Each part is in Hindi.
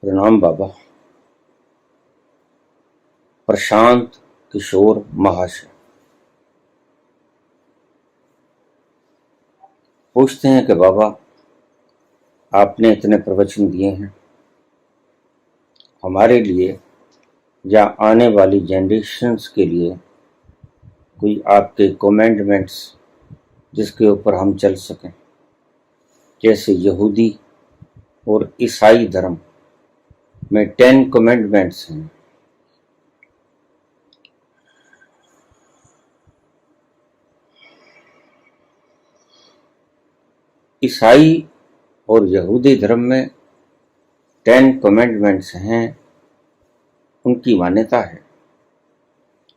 प्रणाम बाबा। प्रशांत किशोर महाशय पूछते हैं कि बाबा, आपने इतने प्रवचन दिए हैं, हमारे लिए या आने वाली जनरेशन्स के लिए कोई आपके कमेंडमेंट्स जिसके ऊपर हम चल सकें? जैसे यहूदी और ईसाई धर्म में 10 कमेंडमेंट्स हैं। ईसाई और यहूदी धर्म में 10 कमेंडमेंट्स हैं। उनकी मान्यता है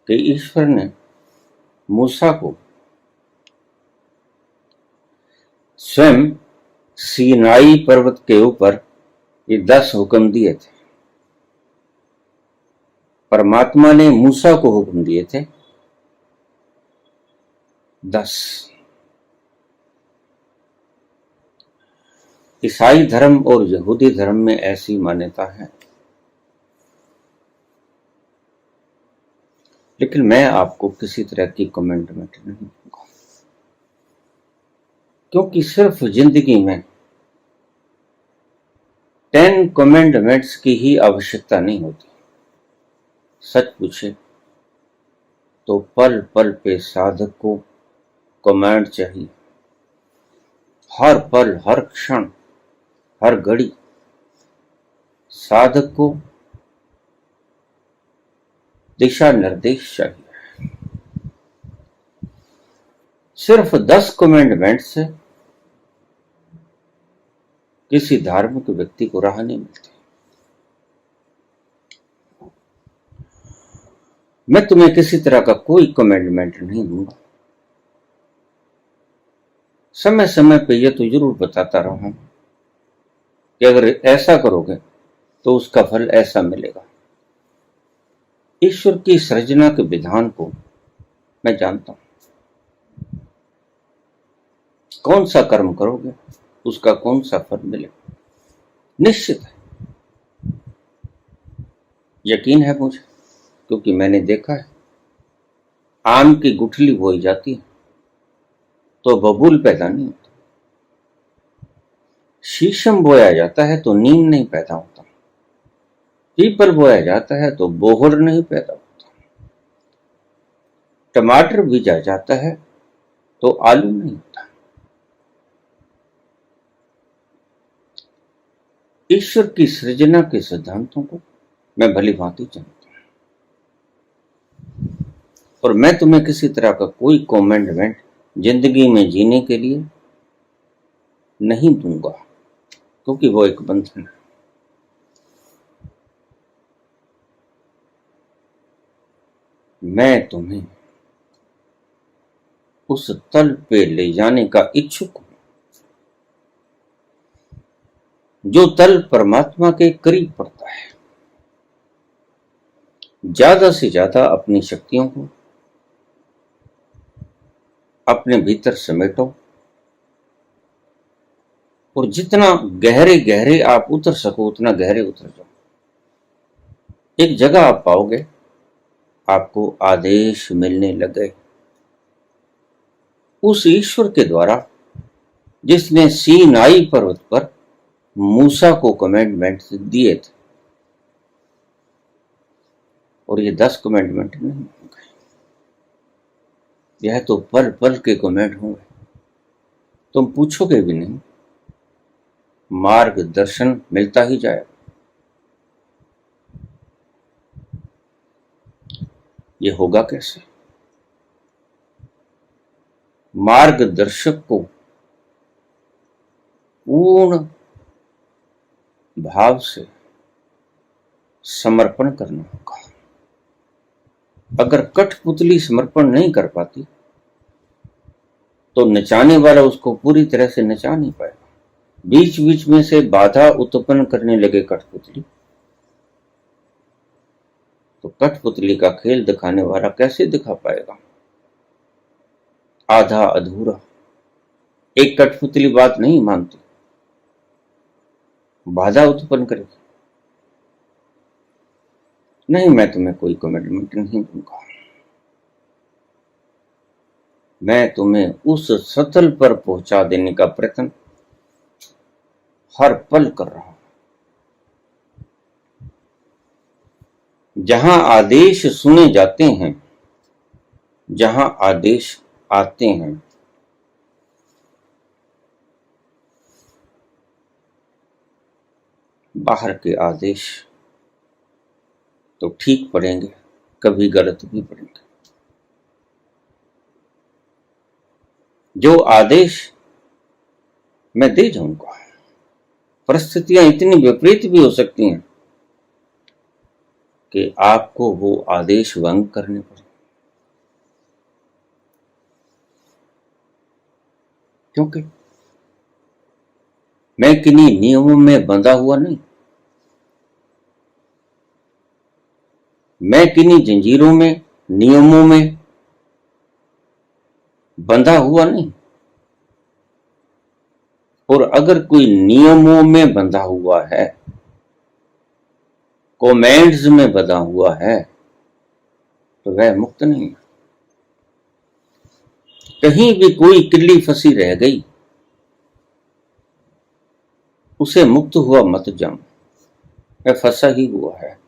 कि ईश्वर ने मूसा को स्वयं सीनाई पर्वत के ऊपर ये 10 हुक्म दिए थे। परमात्मा ने मूसा को हुक्म दिए थे 10। ईसाई धर्म और यहूदी धर्म में ऐसी मान्यता है, लेकिन मैं आपको किसी तरह की कमेंटमेंट नहीं दूंगा, क्योंकि सिर्फ जिंदगी में 10 कमेंडमेंट्स की ही आवश्यकता नहीं होती। सच पूछे तो पल पल पे साधक को कमांड चाहिए। हर पल, हर क्षण, हर घड़ी साधक को दिशा निर्देश चाहिए। सिर्फ 10 कमेंडमेंट से किसी धार्मिक व्यक्ति को राह नहीं मिलती। मैं तुम्हें किसी तरह का कोई कमेंडमेंट नहीं दूंगा। समय समय पे ये तो जरूर बताता रहा हूं कि अगर ऐसा करोगे तो उसका फल ऐसा मिलेगा। ईश्वर की सृजना के विधान को मैं जानता हूं। कौन सा कर्म करोगे उसका कौन सा फल मिलेगा निश्चित है। यकीन है मुझे, क्योंकि मैंने देखा है। आम की गुठली बोई जाती है तो बबूल पैदा नहीं होता। शीशम बोया जाता है तो नीम नहीं पैदा होता। पीपल बोया जाता है तो बोहड़ नहीं पैदा होता। टमाटर बीजा जाता है तो आलू नहीं होता। ईश्वर की सृजना के सिद्धांतों को मैं भली भांति जानता हूं, और मैं तुम्हें किसी तरह का कोई कमेंडमेंट जिंदगी में जीने के लिए नहीं दूंगा, क्योंकि वो एक बंधन है। मैं तुम्हें उस तल पे ले जाने का इच्छुक हूं जो तल परमात्मा के करीब पड़ता है। ज्यादा से ज्यादा अपनी शक्तियों को अपने भीतर समेटो, और जितना गहरे गहरे आप उतर सको उतना गहरे उतर जाओ। एक जगह आप पाओगे आपको आदेश मिलने लगे उस ईश्वर के द्वारा जिसने सीनाई पर्वत पर मूसा को कमेंडमेंट दिए थे। और ये 10 कमेंडमेंट नहीं होंगे, यह तो पल पल के कमेंट होंगे। तुम पूछोगे भी नहीं, मार्गदर्शन मिलता ही जाएगा। ये होगा कैसे? मार्गदर्शक को पूर्ण भाव से समर्पण करना होगा। अगर कठपुतली समर्पण नहीं कर पाती तो नचाने वाला उसको पूरी तरह से नचा नहीं पाएगा। बीच बीच में से बाधा उत्पन्न करने लगे कठपुतली, तो कठपुतली का खेल दिखाने वाला कैसे दिखा पाएगा? आधा अधूरा। एक कठपुतली बात नहीं मानती, बाधा उत्पन्न करेगी। नहीं, मैं तुम्हें कोई कमिटमेंट नहीं दूंगा। मैं तुम्हें उस सतल पर पहुंचा देने का प्रयत्न हर पल कर रहा हूं, जहां आदेश सुने जाते हैं, जहां आदेश आते हैं, बाहर के आदेश तो ठीक पड़ेंगे, कभी गलत भी पड़ेंगे। जो आदेश मैं दे जाऊंगा, परिस्थितियां इतनी विपरीत भी हो सकती हैं कि आपको वो आदेश भंग करने पड़े, क्योंकि मैं किन्हीं नियमों में बंधा हुआ नहीं, मैं किन्हीं जंजीरों में, नियमों में बंधा हुआ नहीं। और अगर कोई नियमों में बंधा हुआ है, कमेंट्स में बंधा हुआ है, तो वह मुक्त नहीं है। कहीं भी कोई किल्ली फंसी रह गई, उसे मुक्त हुआ मत जान, वह फंसा ही हुआ है।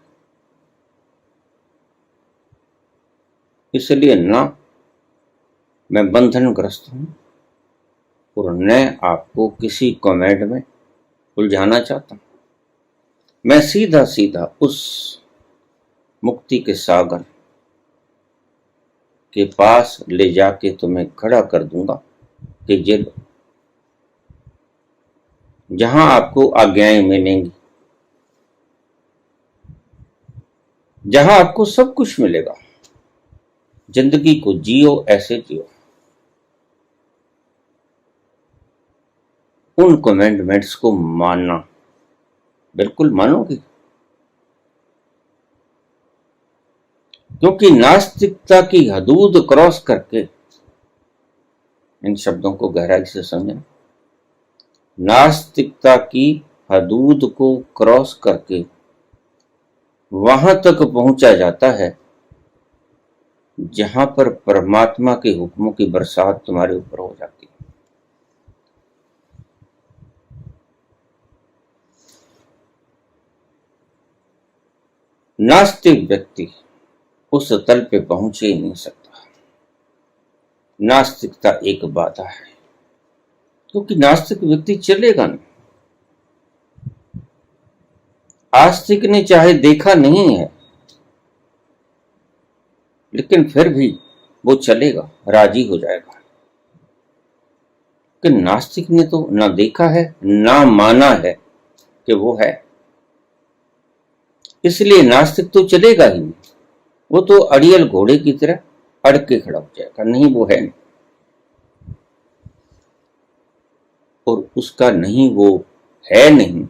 इसलिए ना मैं बंधनग्रस्त हूं और न आपको किसी कमेंट में उलझाना चाहता हूं। मैं सीधा सीधा उस मुक्ति के सागर के पास ले जाके तुम्हें खड़ा कर दूंगा कि जहां आपको आज्ञाएं मिलेंगी, जहां आपको सब कुछ मिलेगा, जिंदगी को जियो, ऐसे जियो। उन कमेंडमेंट्स को मानना, बिल्कुल मानोगे, क्योंकि नास्तिकता की हदूद क्रॉस करके, इन शब्दों को गहराई से समझना, नास्तिकता की हदूद को क्रॉस करके वहां तक पहुंचा जाता है जहां पर परमात्मा के हुक्मों की बरसात तुम्हारे ऊपर हो जाती है। नास्तिक व्यक्ति उस तल पे पहुंच ही नहीं सकता। नास्तिकता एक बाधा है, क्योंकि नास्तिक व्यक्ति चलेगा नहीं। आस्तिक ने चाहे देखा नहीं है, लेकिन फिर भी वो चलेगा, राजी हो जाएगा। कि नास्तिक ने तो ना देखा है, ना माना है कि वो है, इसलिए नास्तिक तो चलेगा ही नहीं। वो तो अड़ियल घोड़े की तरह अड़ के खड़ा हो जाएगा, नहीं वो है नहीं, और उसका नहीं वो है नहीं,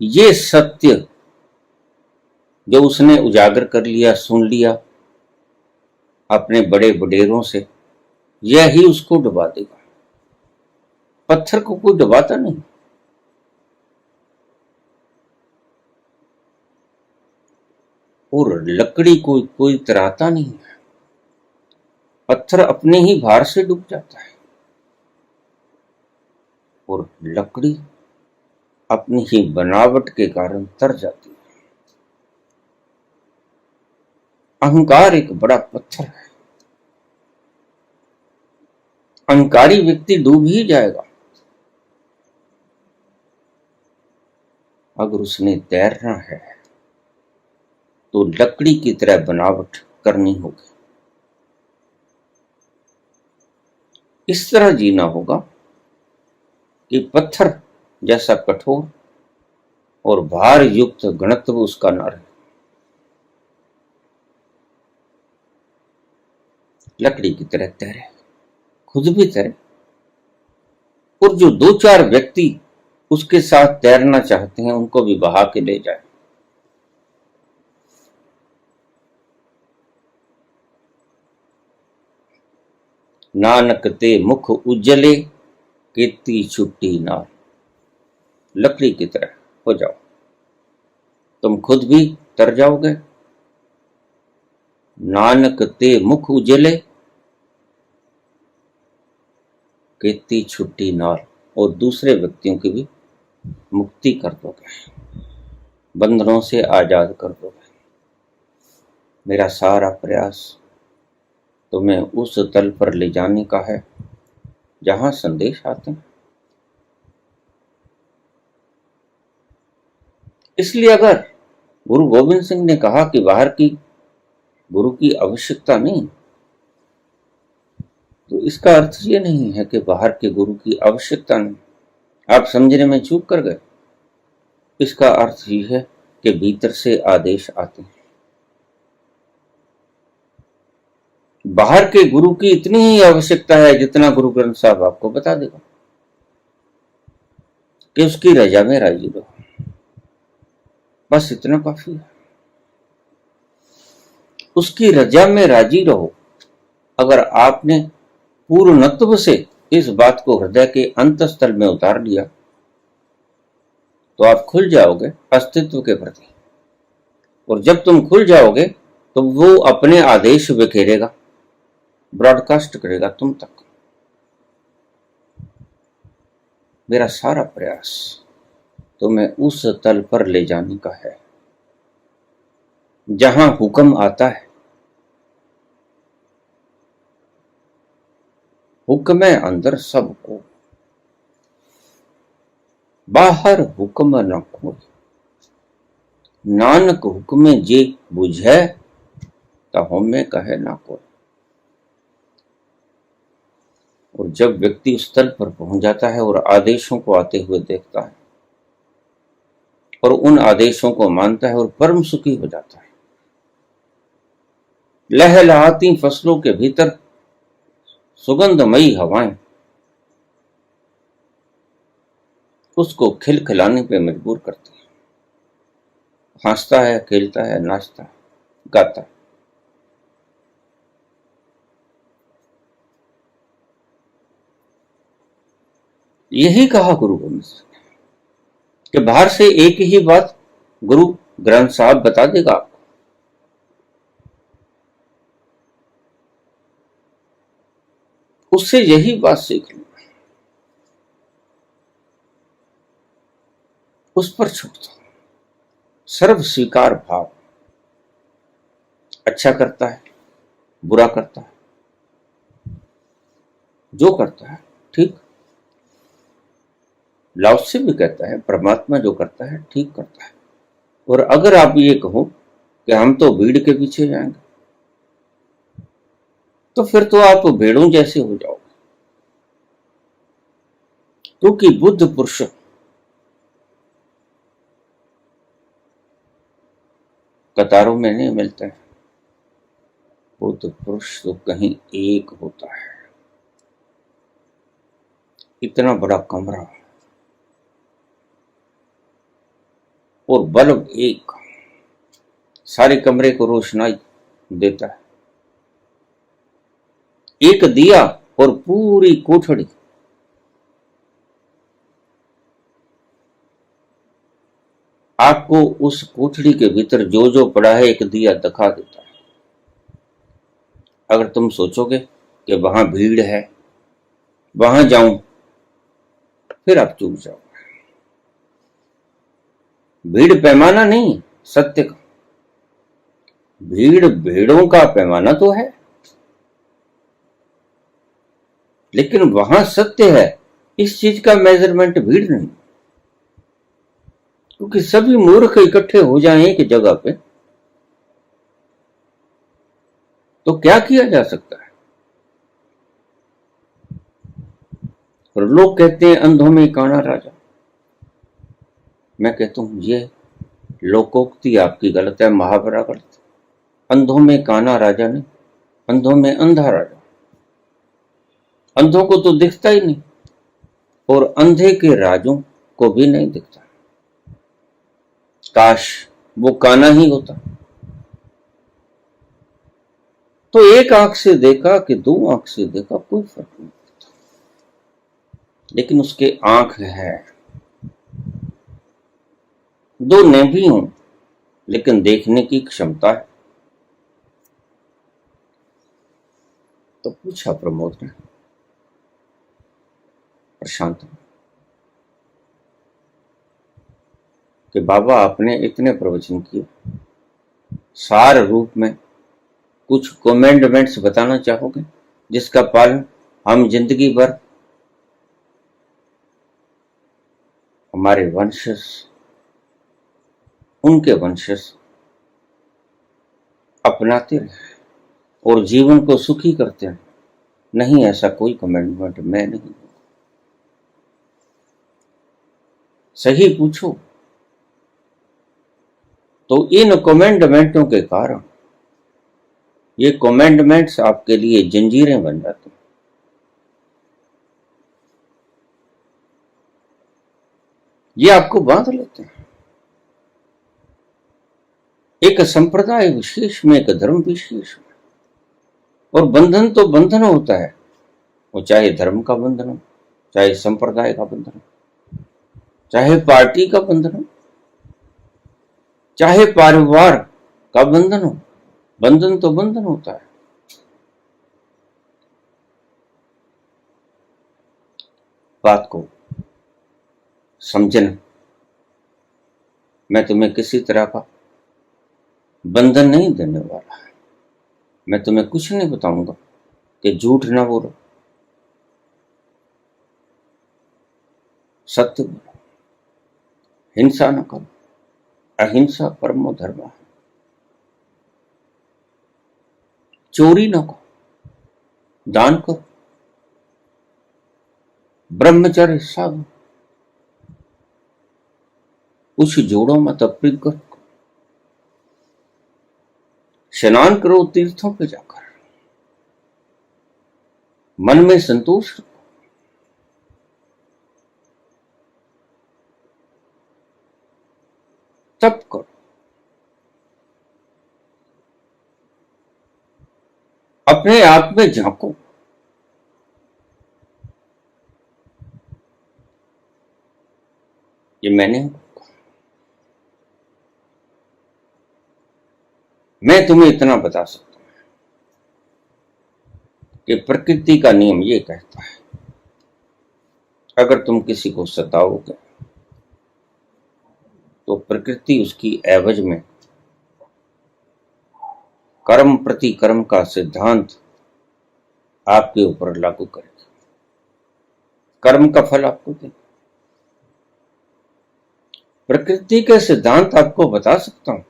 ये सत्य जो उसने उजागर कर लिया, सुन लिया अपने बड़े वडेरों से, यह ही उसको डुबा देगा। पत्थर को कोई डुबाता नहीं, और लकड़ी को कोई तराता नहीं है। पत्थर अपने ही भार से डूब जाता है, और लकड़ी अपनी ही बनावट के कारण तर जाती है। अहंकार एक बड़ा पत्थर है। अहंकारी व्यक्ति डूब ही जाएगा। अगर उसने तैरना है तो लकड़ी की तरह बनावट करनी होगी। इस तरह जीना होगा कि पत्थर जैसा कठोर और भार युक्त घनत्व उसका न रहे, लकड़ी की तरह तैरे, खुद भी तैरे, और जो दो चार व्यक्ति उसके साथ तैरना चाहते हैं उनको भी बहा के ले जाए। नानक ते मुख उज्जले कीर्ति छुट्टी नार, लकड़ी की तरह हो जाओ। तुम खुद भी तर जाओगे। नानक ते मुख उजले, केती छुट्टी नाल, और दूसरे व्यक्तियों की भी मुक्ति कर दोगे, बंधनों से आजाद कर दोगे। मेरा सारा प्रयास तुम्हें उस तल पर ले जाने का है जहां संदेश आते हैं। इसलिए अगर गुरु गोविंद सिंह ने कहा कि बाहर की गुरु की आवश्यकता नहीं, तो इसका अर्थ ये नहीं है कि बाहर के गुरु की आवश्यकता नहीं। आप समझने में चूक कर गए। इसका अर्थ ये है कि भीतर से आदेश आते हैं। बाहर के गुरु की इतनी ही आवश्यकता है जितना गुरु ग्रंथ साहब आपको बता देगा कि उसकी रजा में राजी रहो, बस इतना काफी है। उसकी रजा में राजी रहो। अगर आपने पूर्णत्व से इस बात को हृदय के अंतस्थल में उतार लिया तो आप खुल जाओगे अस्तित्व के प्रति, और जब तुम खुल जाओगे तो वो अपने आदेश बिखेरेगा, ब्रॉडकास्ट करेगा तुम तक। मेरा सारा प्रयास तुम्हें उस तल पर ले जाने का है जहां हुक्म आता है। हुक्म है अंदर सबको, बाहर हुक्म न कोई। नानक हुक्म जे बुझै, ताहु में कहे ना कोई। और जब व्यक्ति उस तल पर पहुंच जाता है और आदेशों को आते हुए देखता है और उन आदेशों को मानता है और परम सुखी हो जाता है। लहलहाती फसलों के भीतर सुगंधमयी हवाएं उसको खिलखिलाने पे मजबूर करती है। हंसता है, खेलता है, नाचता है, गाता है। यही कहा गुरु गोविंद सिंह ने कि बाहर से एक ही बात गुरु ग्रंथ साहब बता देगा आपको। उससे यही बात सीख लो, उस पर छोड़ दो। सर्व स्वीकार भाव, अच्छा करता है, बुरा करता है, जो करता है ठीक। लाओ से भी कहता है परमात्मा जो करता है ठीक करता है। और अगर आप ये कहो कि हम तो भीड़ के पीछे जाएंगे, तो फिर तो आप भेड़ों जैसे हो जाओगे। क्योंकि बुद्ध पुरुष कतारों में नहीं मिलते हैं। बुद्ध पुरुष तो कहीं एक होता है। इतना बड़ा कमरा और बल्ब एक, सारे कमरे को रोशनाई देता है। एक दिया और पूरी कोठड़ी। आपको उस कोठड़ी के भीतर जो जो पड़ा है एक दिया दिखा देता है। अगर तुम सोचोगे कि वहां भीड़ है, वहां जाऊं, फिर आप चूक जाओगे। भीड़ पैमाना नहीं, सत्य का। भीड़ भेड़ों का पैमाना तो है, लेकिन वहां सत्य है। इस चीज का मेजरमेंट भीड़ नहीं। क्योंकि सभी मूर्ख इकट्ठे हो जाएं एक जगह पे तो क्या किया जा सकता है। और लोग कहते हैं अंधों में काना राजा। मैं कहता हूं ये लोकोक्ति आपकी गलत है, महावरा गलत है। अंधों में काना राजा नहीं, अंधों में अंधा राजा। अंधों को तो दिखता ही नहीं, और अंधे के राजों को भी नहीं दिखता। काश वो काना ही होता, तो एक आंख से देखा कि दो आंख से देखा कोई फर्क नहीं पड़ता। लेकिन उसके आंख है, दो नेभी हों लेकिन देखने की क्षमता है। तो पूछा प्रमोद ने प्रशांत ने कि बाबा आपने इतने प्रवचन किए, सार रूप में कुछ कमेंडमेंट्स बताना चाहोगे जिसका पालन हम जिंदगी भर हमारे वंशज, उनके वंशज अपनाते रहे और जीवन को सुखी करते हैं? नहीं, ऐसा कोई कमेंडमेंट मैं नहीं दूंगा। सही पूछो तो इन कमेंडमेंटों के कारण ये कमेंडमेंट्स आपके लिए जंजीरें बन जाती हैं। ये आपको बांध लेते हैं एक संप्रदाय विशेष में, एक धर्म विशेष में। और बंधन तो बंधन होता है, वो चाहे धर्म का बंधन हो, चाहे संप्रदाय का बंधन हो, चाहे पार्टी का बंधन हो, चाहे परिवार का बंधन हो, बंधन तो बंधन होता है। बात को समझना। मैं तुम्हें किसी तरह का बंधन नहीं देने वाला। मैं तुम्हें कुछ नहीं बताऊंगा कि झूठ ना बोलो, सत्य बोलो, हिंसा न करो, अहिंसा परमो धर्म है, चोरी न करो, दान करो, ब्रह्मचर्य साधो, कुछ जोड़ो मत अप्रिय, स्नान करो तीर्थों पे जाकर, मन में संतोष रखो, तप करो, अपने आप में झांको। ये मैं तुम्हें इतना बता सकता हूं कि प्रकृति का नियम ये कहता है, अगर तुम किसी को सताओगे तो प्रकृति उसकी एवज में कर्म प्रति कर्म का सिद्धांत आपके ऊपर लागू करेगी, कर्म का फल आपको देगी। प्रकृति के सिद्धांत आपको बता सकता हूं,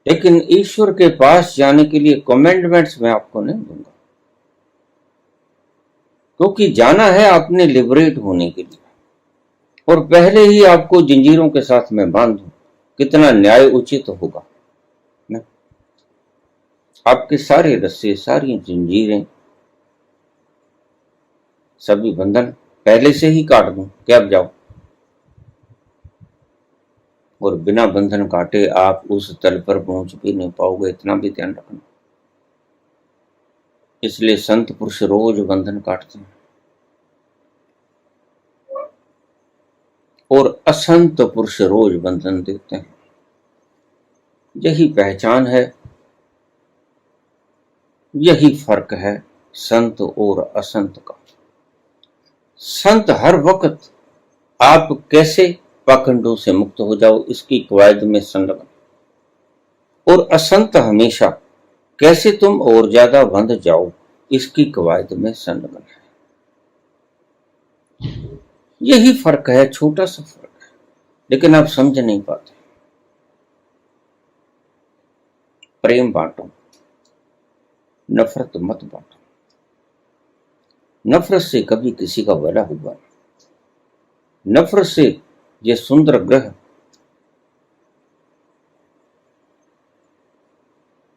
लेकिन ईश्वर के पास जाने के लिए कमेंडमेंट्स मैं आपको नहीं दूंगा, क्योंकि जाना है आपने लिबरेट होने के लिए। और पहले ही आपको जंजीरों के साथ मैं बांध दूं, कितना न्याय उचित होगा ना? आपके सारे रस्से, सारी जंजीरें, सभी बंधन पहले से ही काट दूं कि अब जाओ। और बिना बंधन काटे आप उस तल पर पहुंच भी नहीं पाओगे, इतना भी ध्यान रखना। इसलिए संत पुरुष रोज बंधन काटते हैं और असंत पुरुष रोज बंधन देते हैं। यही पहचान है, यही फर्क है संत और असंत का। संत हर वक्त आप कैसे पाखंडों से मुक्त हो जाओ इसकी कवायद में संलग्न, और असंत हमेशा कैसे तुम और ज्यादा बंध जाओ इसकी कवायद में संलग्न है। यही फर्क है, छोटा सा फर्क है, लेकिन आप समझ नहीं पाते। प्रेम बांटो, नफरत मत बांटो। नफरत से कभी किसी का भला हुआ, नफरत से ये सुंदर ग्रह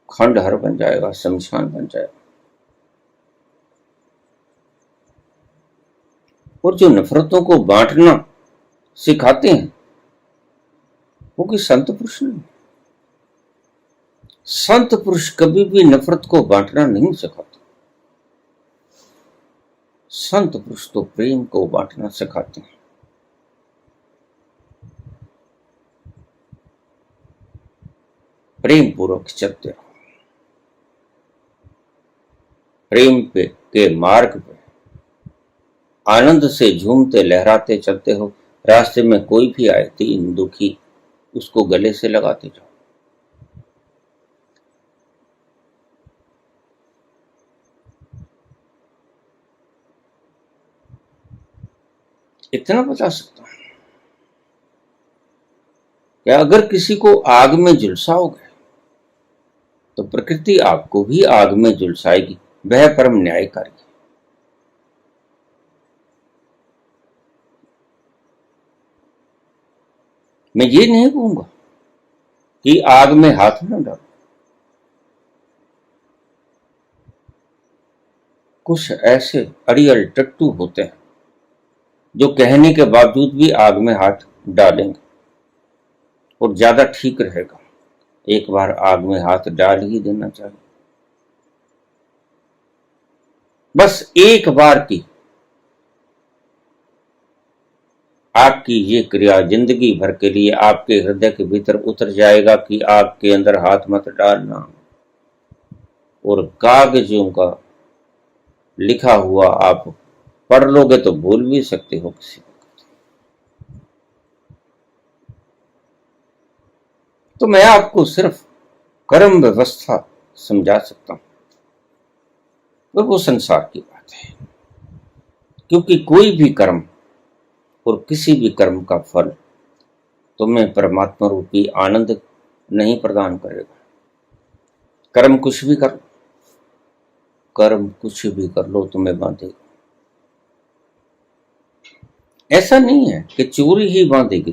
खंडहर बन जाएगा, शमशान बन जाएगा। और जो नफरतों को बांटना सिखाते हैं वो कि संत पुरुष नहीं। संत पुरुष कभी भी नफरत को बांटना नहीं सिखाते। संत पुरुष तो प्रेम को बांटना सिखाते हैं। प्रेम पूर्वक चलते रहो। प्रेम पे के मार्ग पे आनंद से झूमते लहराते चलते हो। रास्ते में कोई भी आए दीन दुखी, उसको गले से लगाते जाओ। इतना बता सकता हूं कि अगर किसी को आग में झुलसाओगे तो प्रकृति आपको भी आग में झुलसाएगी। वह परम न्यायकारी है। मैं ये नहीं कहूंगा कि आग में हाथ न डालो। कुछ ऐसे अड़ियल टट्टू होते हैं जो कहने के बावजूद भी आग में हाथ डालेंगे, और ज्यादा ठीक रहेगा एक बार आग में हाथ डाल ही देना चाहिए। बस एक बार की आपकी ये क्रिया जिंदगी भर के लिए आपके हृदय के भीतर उतर जाएगा कि आग के अंदर हाथ मत डालना। और कागजों का लिखा हुआ आप पढ़ लोगे तो भूल भी सकते हो किसी वक्त। तो मैं आपको सिर्फ कर्म व्यवस्था समझा सकता हूं, और वो संसार की बात है। क्योंकि कोई भी कर्म और किसी भी कर्म का फल तुम्हें परमात्मा रूपी आनंद नहीं प्रदान करेगा। कर्म कुछ भी कर लो, कर्म कुछ भी कर लो तुम्हें बांधेगा। ऐसा नहीं है कि चोरी ही बांधेगी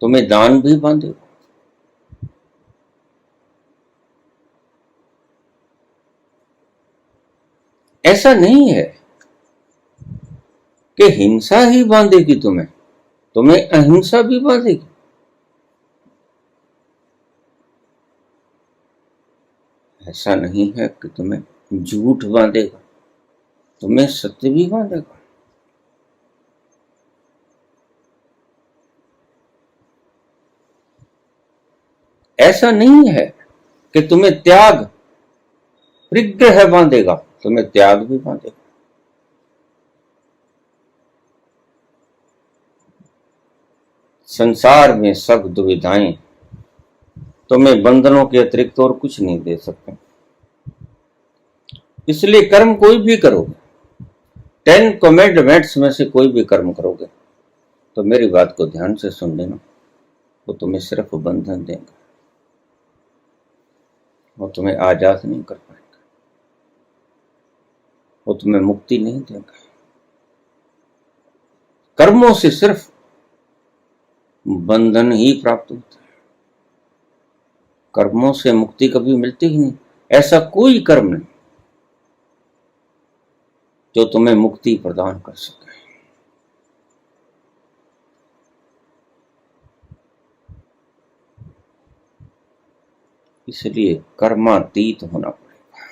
तुम्हें दान भी बांधेगा। ऐसा नहीं है कि हिंसा ही बांधेगी तुम्हें अहिंसा भी बांधेगी। ऐसा नहीं है कि तुम्हें झूठ बांधेगा, तुम्हें सत्य भी बांधेगा। ऐसा नहीं है कि तुम्हें त्याग परिग्रह बांधेगा, तुम्हें त्याग भी बांधेगा। संसार में सब दुविधाएं तुम्हें बंधनों के अतिरिक्त और कुछ नहीं दे सकते। इसलिए कर्म कोई भी करोगे, 10 कमेंडमेंट्स में से कोई भी कर्म करोगे तो मेरी बात को ध्यान से सुन लेना, वो तुम्हें सिर्फ बंधन देंगे, वो तुम्हें आजाद नहीं कर पाएंगे, वो तुम्हें मुक्ति नहीं देंगे। कर्मों से सिर्फ बंधन ही प्राप्त होता है। कर्मों से मुक्ति कभी मिलती ही नहीं। ऐसा कोई कर्म नहीं जो तुम्हें मुक्ति प्रदान कर सके। इसलिए कर्मातीत होना पड़ेगा।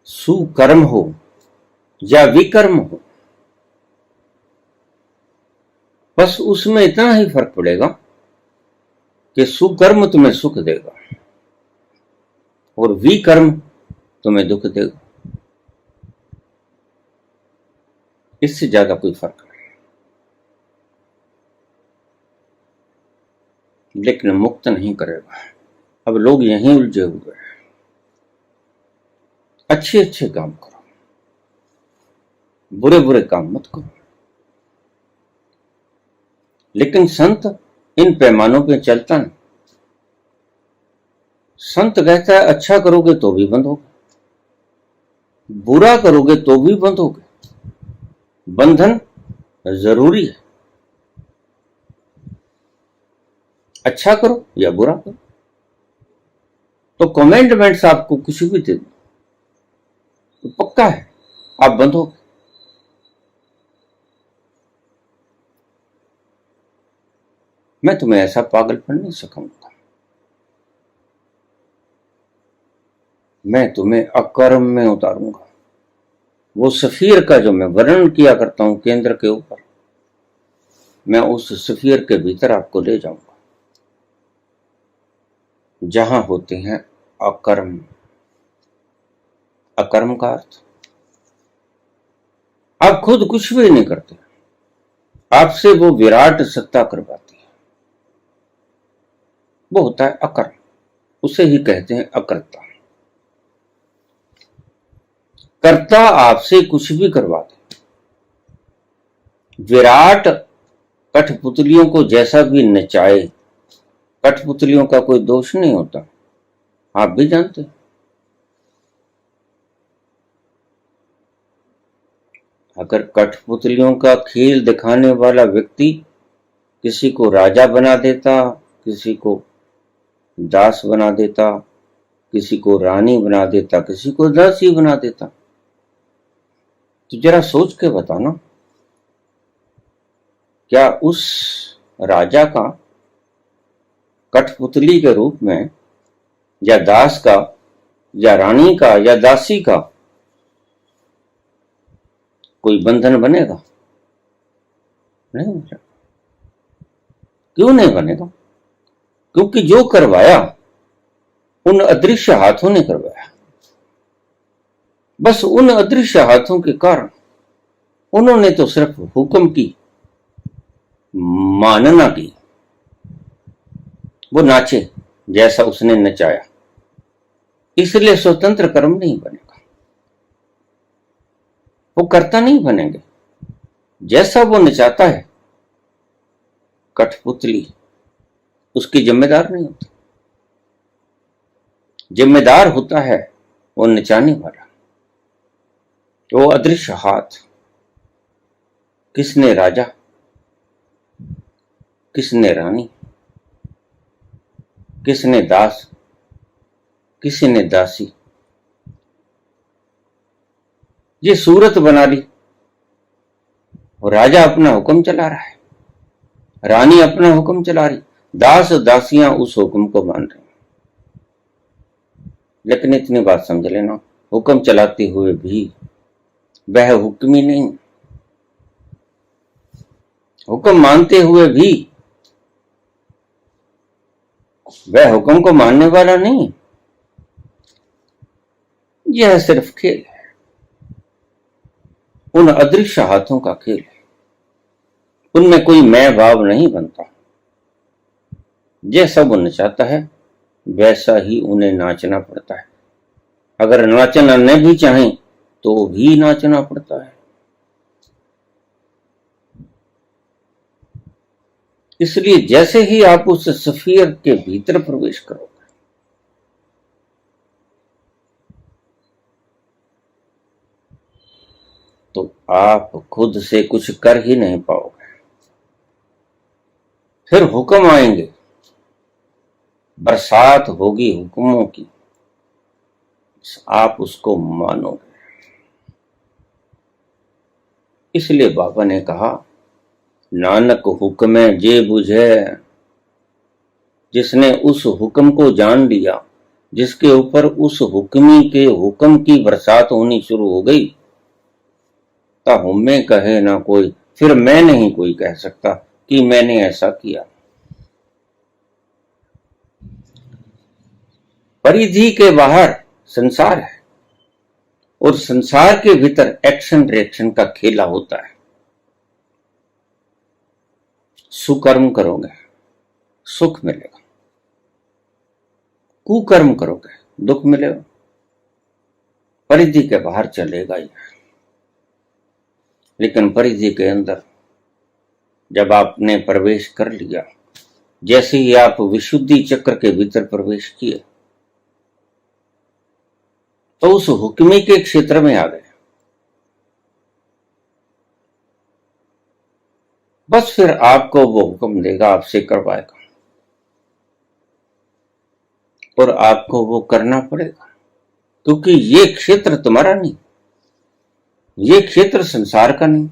सुकर्म हो या विकर्म हो, बस उसमें इतना ही फर्क पड़ेगा कि सुकर्म तुम्हें सुख देगा और विकर्म तुम्हें दुख देगा। इससे ज्यादा कोई फर्क नहीं। लेकिन मुक्त नहीं करेगा। अब लोग यहीं उलझे हुए हैं। अच्छे अच्छे काम करो, बुरे बुरे काम मत करो। लेकिन संत इन पैमानों पे चलता नहीं। संत कहता है अच्छा करोगे तो भी बंधोगे, बुरा करोगे तो भी बंधोगे। बंधन जरूरी है। अच्छा करो या बुरा करो, तो कमेंडमेंट्स आपको कुछ भी दे दो तो पक्का है आप बंधोगे। मैं तुम्हें ऐसा पागलपन नहीं सिखाऊंगा। मैं तुम्हें अकर्म में उतारूंगा। वो सफीर का जो मैं वर्णन किया करता हूं केंद्र के ऊपर, मैं उस स्फीयर के भीतर आपको ले जाऊंगा जहां होते हैं अकर्म। अकर्म का अर्थ, आप खुद कुछ भी नहीं करते, आपसे वो विराट सत्ता करवाती है, वो होता है अकर्म, उसे ही कहते हैं अकर्ता। कर्ता आपसे कुछ भी करवा दे। विराट कठपुतलियों को जैसा भी नचाए, कठपुतलियों का कोई दोष नहीं होता, आप भी जानते हैं। अगर कठपुतलियों का खेल दिखाने वाला व्यक्ति किसी को राजा बना देता, किसी को दास बना देता, किसी को रानी बना देता, किसी को दासी बना देता, तो जरा सोच के बताना, क्या उस राजा का कठपुतली के रूप में, या दास का, या रानी का, या दासी का कोई बंधन बनेगा? नहीं बनेगा। क्यों नहीं बनेगा? क्योंकि जो करवाया उन अदृश्य हाथों ने करवाया। बस उन अदृश्य हाथों के कारण उन्होंने तो सिर्फ हुक्म की मानना की, वो नाचे जैसा उसने नचाया, इसलिए स्वतंत्र कर्म नहीं बनेगा, वो कर्ता नहीं बनेंगे। जैसा वो नचाता है, कठपुतली उसकी जिम्मेदार नहीं होती, जिम्मेदार होता है वो नचाने वाला। वो अदृश्य हाथ, किसने राजा, किसने रानी, किसने दास, किसने दासी, ये सूरत बना ली और राजा अपना हुक्म चला रहा है, रानी अपना हुक्म चला रही, दास दासियां उस हुक्म को मान रहे हैं। लेकिन इतनी बात समझ लेना, हुक्म चलाते हुए भी वह हुक्मी नहीं, हुक्म मानते हुए भी वह हुक्म को मानने वाला नहीं। यह सिर्फ खेल है, उन अदृश्य हाथों का खेल है, उनमें कोई मैं भाव नहीं बनता। जैसा वो नचाता है वैसा ही उन्हें नाचना पड़ता है। अगर नाचना न भी चाहें तो भी नाचना पड़ता है। इसलिए जैसे ही आप उस स्फीयर के भीतर प्रवेश करोगे, तो आप खुद से कुछ कर ही नहीं पाओगे। फिर हुक्म आएंगे, बरसात होगी हुक्मों की, आप उसको मानोगे। इसलिए बाबा ने कहा, नानक हुक्मे जे बुझे, जिसने उस हुक्म को जान लिया, जिसके ऊपर उस हुक्मी के हुक्म की बरसात होनी शुरू हो गई, ता हुम्मे कहे ना कोई, फिर मैं नहीं कोई कह सकता कि मैंने ऐसा किया। परिधि के बाहर संसार है और संसार के भीतर एक्शन रिएक्शन का खेला होता है। सुकर्म करोगे सुख मिलेगा, कुकर्म करोगे दुख मिलेगा। परिधि के बाहर चलेगा ही, लेकिन परिधि के अंदर जब आपने प्रवेश कर लिया, जैसे ही आप विशुद्धि चक्र के भीतर प्रवेश किए, तो उस हुक्मी के क्षेत्र में आ गए। बस फिर आपको वो हुक्म देगा, आपसे करवाएगा और आपको वो करना पड़ेगा, क्योंकि ये क्षेत्र तुम्हारा नहीं, ये क्षेत्र संसार का नहीं,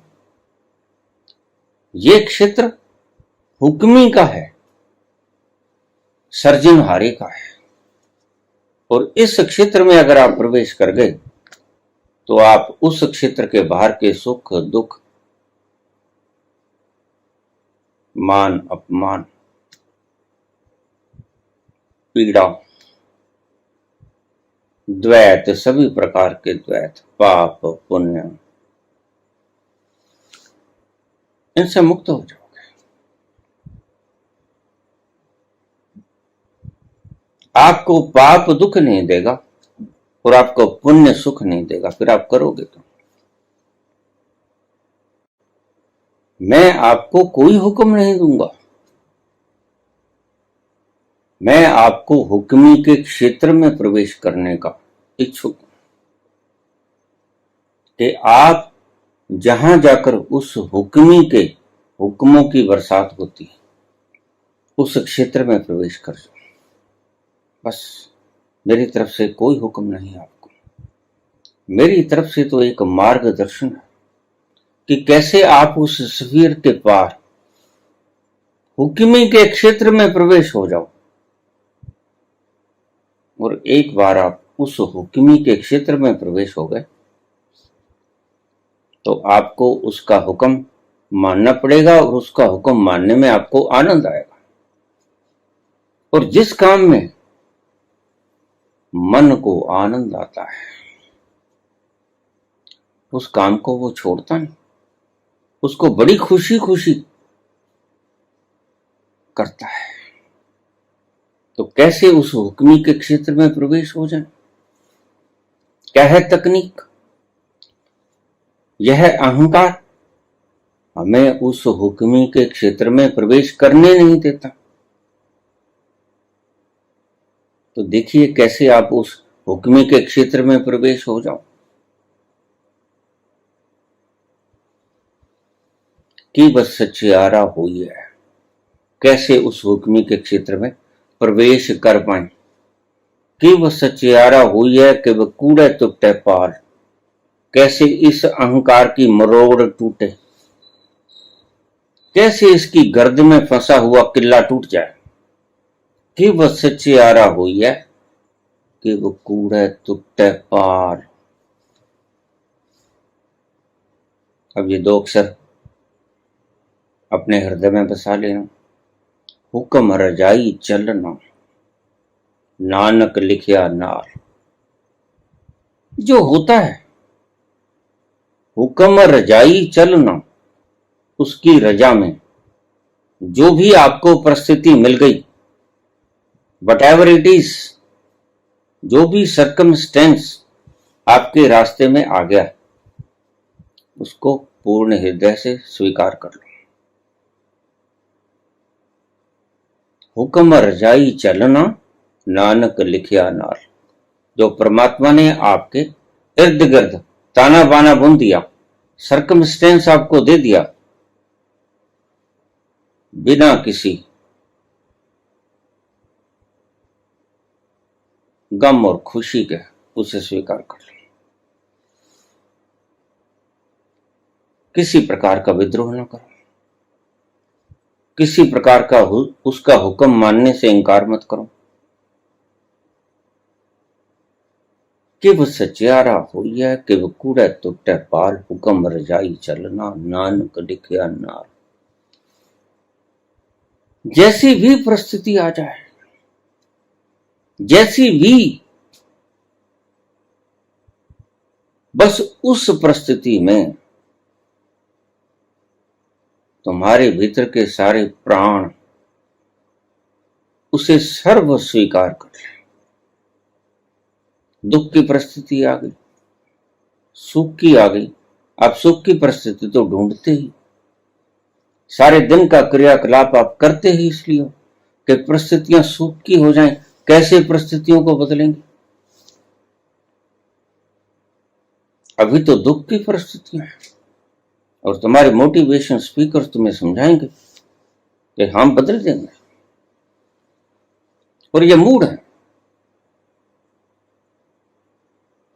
ये क्षेत्र हुक्मी का है, सर्जनहारे का है। और इस क्षेत्र में अगर आप प्रवेश कर गए तो आप उस क्षेत्र के बाहर के सुख दुख मान अपमान, पीड़ा, द्वैत, सभी प्रकार के द्वैत, पाप पुण्य, इनसे मुक्त हो जाओगे। आपको पाप दुख नहीं देगा और आपको पुण्य सुख नहीं देगा, फिर आप करोगे तो। मैं आपको कोई हुक्म नहीं दूंगा, मैं आपको हुक्मी के क्षेत्र में प्रवेश करने का इच्छुक हूं कि आप जहां जाकर उस हुक्मी के हुक्मों की बरसात होती है उस क्षेत्र में प्रवेश कर जाओ। बस मेरी तरफ से कोई हुक्म नहीं है आपको, मेरी तरफ से तो एक मार्गदर्शन है कि कैसे आप उस स्फीयर के पार हुक्मी के क्षेत्र में प्रवेश हो जाओ। और एक बार आप उस हुक्मी के क्षेत्र में प्रवेश हो गए तो आपको उसका हुक्म मानना पड़ेगा और उसका हुक्म मानने में आपको आनंद आएगा। और जिस काम में मन को आनंद आता है उस काम को वो छोड़ता नहीं, उसको बड़ी खुशी खुशी करता है। तो कैसे उस हुक्मी के क्षेत्र में प्रवेश हो जाए? क्या है तकनीक? यह अहंकार हमें उस हुक्मी के क्षेत्र में प्रवेश करने नहीं देता। तो देखिए कैसे आप उस हुक्मी के क्षेत्र में प्रवेश हो जाओ कि बस सचियारा हुई है। कैसे उस हुक्मी के क्षेत्र में प्रवेश कर पाए कि वह सचियारा हुई है कि वह कूड़े तुट्टे पार। कैसे इस अहंकार की मरोड़ टूटे, कैसे इसकी गर्द में फंसा हुआ किला टूट जाए कि वह सचियारा हुई है कि वह कूड़े तुट्टे पार। अब ये दो अक्षर अपने हृदय में बसा लेना। हुक्म रजाई चलना, नानक लिखिया नार। जो होता है हुक्म रजाई चलना, उसकी रजा में जो भी आपको परिस्थिति मिल गई, वट एवर इट इज, जो भी सर्कमस्टेंस आपके रास्ते में आ गया उसको पूर्ण हृदय से स्वीकार कर लो। हुक्म रजाई चलना, नानक लिखिया नार। जो परमात्मा ने आपके इर्द गिर्द ताना बाना बुन दिया, सर्कमस्टेंस आपको दे दिया, बिना किसी गम और खुशी के उसे स्वीकार कर लो। किसी प्रकार का विद्रोह न करो, किसी प्रकार का उसका हुक्म मानने से इंकार मत करो कि वह सचियारा हुई है कि वह कूड़े तुट्टे पाल। हुक्म रजाई चलना, नानक लिखिया नार। जैसी भी परिस्थिति आ जाए, जैसी भी, बस उस परिस्थिति में तुम्हारे भीतर के सारे प्राण उसे सर्व स्वीकार कर ले। दुख की परिस्थिति आ गई, सुख की आ गई, आप सुख की परिस्थिति तो ढूंढते ही, सारे दिन का क्रियाकलाप आप करते ही इसलिए कि परिस्थितियां सुख की हो जाएं। कैसे परिस्थितियों को बदलेंगे? अभी तो दुख की परिस्थितियां हैं और तुम्हारे मोटिवेशन स्पीकर तुम्हें समझाएंगे कि हम बदल देंगे। और ये मूड है।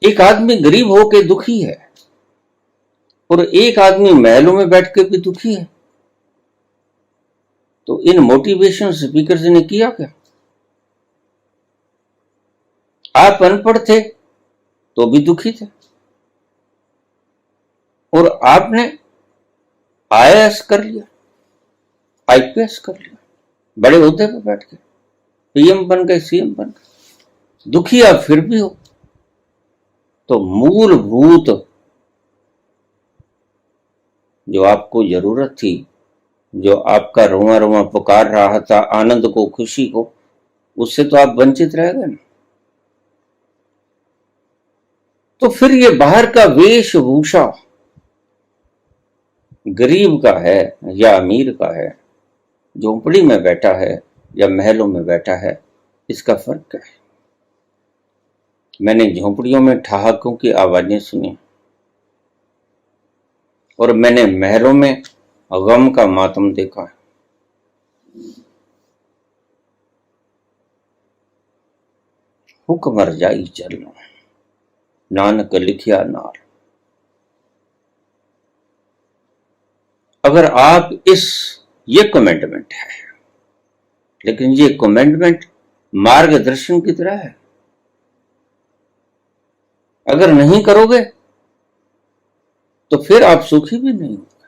एक आदमी गरीब होके दुखी है और एक आदमी महलों में बैठ के भी दुखी है। तो इन मोटिवेशन स्पीकर्स ने किया क्या? आप अनपढ़ थे तो भी दुखी थे और आपने आईएएस कर लिया, आईपीएस कर लिया, बड़े ओहदे पर बैठ गए, पीएम बन गए, सीएम बन गए, दुखी आप फिर भी हो। तो मूलभूत जो आपको जरूरत थी, जो आपका रोआ रोआ पुकार रहा था, आनंद को, खुशी को, उससे तो आप वंचित रह गए ना। तो फिर ये बाहर का वेशभूषा गरीब का है या अमीर का है, झोंपड़ी में बैठा है या महलों में बैठा है, इसका फर्क क्या है। मैंने झोंपड़ियों में ठहाकों की आवाजें सुनी और मैंने महलों में गम का मातम देखा। हुक्म रजाई चलना, नानक लिखिया नार। अगर आप ये कमेंटमेंट है, लेकिन ये कमेंटमेंट मार्गदर्शन की तरह है। अगर नहीं करोगे तो फिर आप सुखी भी नहीं होगे,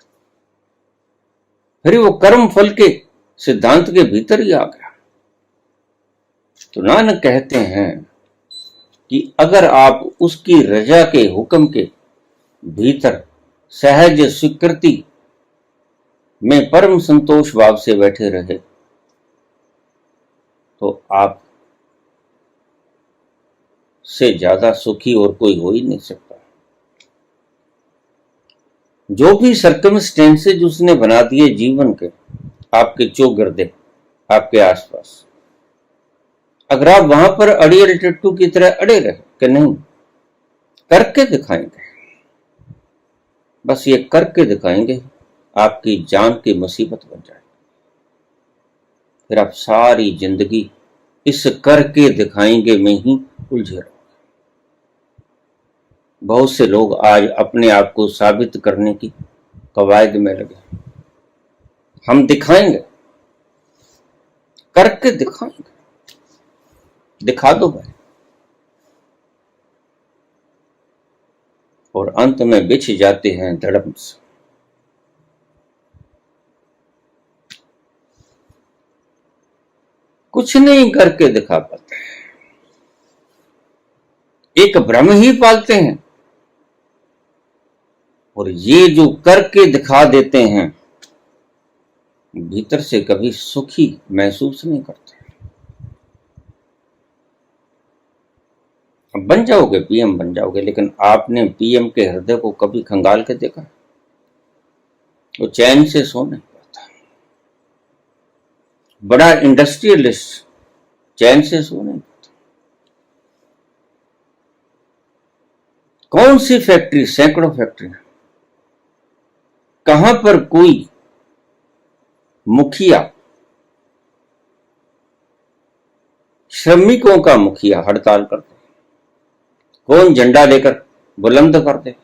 फिर वो कर्म फल के सिद्धांत के भीतर ही आ गया। तो नानक कहते हैं कि अगर आप उसकी रजा के हुक्म के भीतर सहज स्वीकृति में परम संतोष भाव से बैठे रहे तो आप से ज्यादा सुखी और कोई हो ही नहीं सकता। जो भी सर्कमस्टेंसेज उसने बना दिए जीवन के, आपके चौगिर्दे, आपके आसपास, अगर आप वहां पर अड़ियल टट्टू की तरह अड़े रहे कि नहीं करके दिखाएंगे, बस ये करके दिखाएंगे, आपकी जान की मुसीबत बन जाए। फिर आप सारी जिंदगी इस करके दिखाएंगे में ही उलझे रहो। बहुत से लोग आज अपने आप को साबित करने की कवायद में लगे, हम दिखाएंगे, करके दिखाएंगे, दिखा दो भाई, और अंत में बिछ जाते हैं धड़म से। कुछ नहीं करके दिखा पाते, एक भ्रम ही पालते हैं, और ये जो करके दिखा देते हैं भीतर से कभी सुखी महसूस नहीं करते। बन जाओगे, पीएम बन जाओगे, लेकिन आपने पीएम के हृदय को कभी खंगाल के देखा? वो चैन से सो नहीं पाता। बड़ा इंडस्ट्रियलिस्ट चैन से सो नहीं पाता। कौन सी फैक्ट्री, सैकड़ों फैक्ट्री, कहां पर कोई मुखिया, श्रमिकों का मुखिया हड़ताल करते, कौन झंडा लेकर बुलंद करते,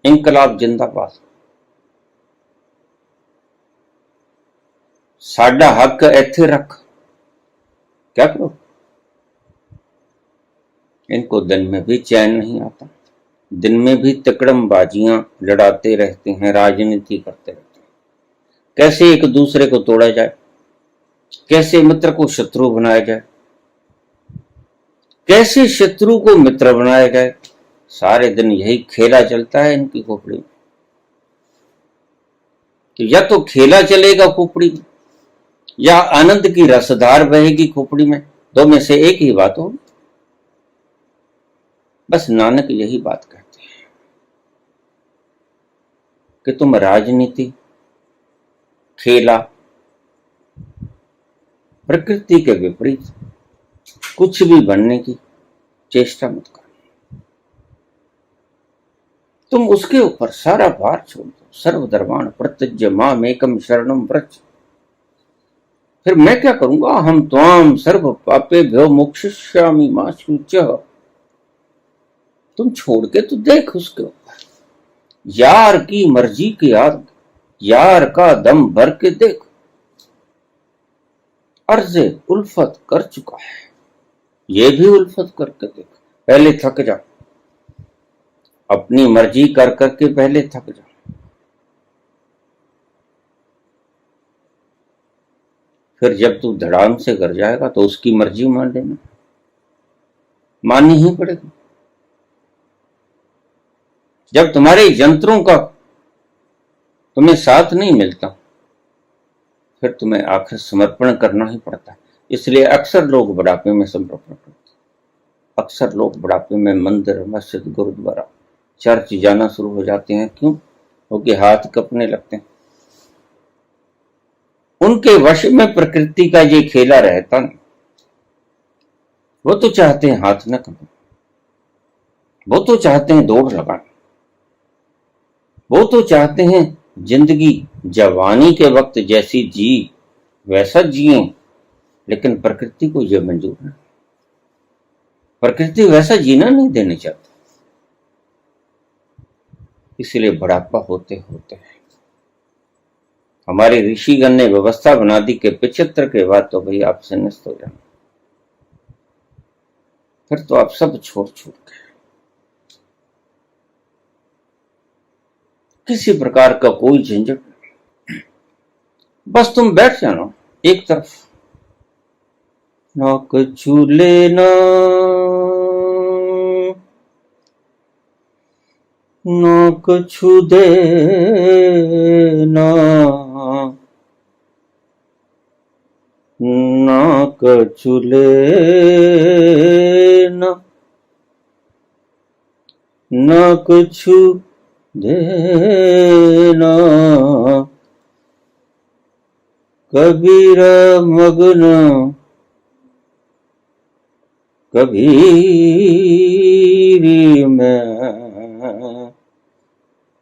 इंकलाब जिंदाबाद, साडा हक इत्थे रख, क्या करो? इनको दिन में भी चैन नहीं आता, दिन में भी तिकड़मबाजियां लड़ाते रहते हैं, राजनीति करते रहते हैं। कैसे एक दूसरे को तोड़ा जाए, कैसे मित्र को शत्रु बनाया जाए, कैसे शत्रु को मित्र बनाया जाए, सारे दिन यही खेला चलता है इनकी खोपड़ी में। तो या तो खेला चलेगा खोपड़ी में, या आनंद की रसधार बहेगी खोपड़ी में, दो में से एक ही बात होगी। बस नानक यही बात कहते हैं कि तुम राजनीति, खेला, प्रकृति के विपरीत कुछ भी बनने की चेष्टा मत करो। तुम उसके ऊपर सारा भार छोड़ दो। सर्वधर्माण प्रत्यज्य माम एकम शरणम व्रज। फिर मैं क्या करूंगा? हम त्वाम सर्व पापेभ्यो मोक्षयिष्यामि मा शुचः। तुम छोड़ के तो देख उसके ऊपर, यार की मर्जी के आगे, यार का दम भर के देख। अर्ज़े उल्फत कर चुका है, ये भी उल्फत करके देख। पहले थक जा, अपनी मर्जी कर करके पहले थक जा। फिर जब तू धड़ाम से घर जाएगा तो उसकी मर्जी मान लेना, माननी ही पड़ेगी। जब तुम्हारे यंत्रों का तुम्हें साथ नहीं मिलता फिर तुम्हें आखिर समर्पण करना ही पड़ता है। इसलिए अक्सर लोग बुढ़ापे में समर्पण करते हैं। अक्सर लोग बुढ़ापे में मंदिर, मस्जिद, गुरुद्वारा, चर्च जाना शुरू हो जाते हैं। क्यों? क्योंकि हाथ कपने लगते हैं। उनके वश में प्रकृति का ये खेला रहता नहीं। वो तो चाहते हैं हाथ न कपे, वो तो चाहते हैं दौड़ लगाना, वो तो चाहते हैं जिंदगी जवानी के वक्त जैसी जी वैसा जिए, लेकिन प्रकृति को यह मंजूर नहीं। प्रकृति वैसा जीना नहीं देने चाहती। इसलिए बुढ़ापा होते होते हमारे ऋषिगण ने व्यवस्था बना दी कि 75 के बाद तो भाई आप संन्यास्त हो जाना। फिर तो आप सब छोड़ के किसी प्रकार का कोई झंझट नहीं, बस तुम बैठ जाना एक तरफ, ना कछु लेना ना कछु देना, ना कछु लेना ना कछु देना, कबीर मग्न कबीरी में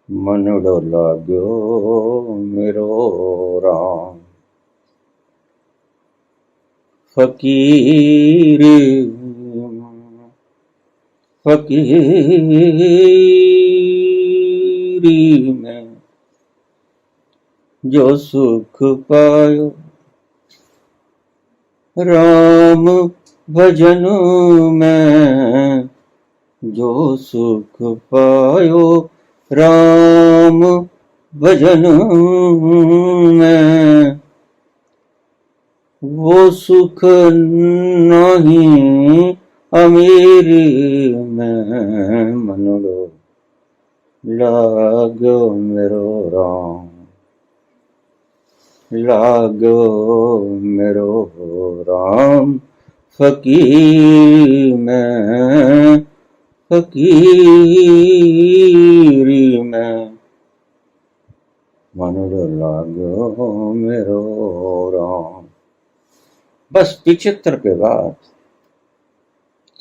मनड़ो लाग्यो मेरो राम। फकीरी फकीरी में जो सुख पायो, राम भजन में जो सुख पायो, राम भजन में वो सुख नहीं अमीरी में मनड़ो लागो मेरो राम, लागो मेरो राम। फकीर में फकीरी में मनड़ो लागो मेरो राम। बस 75 के बाद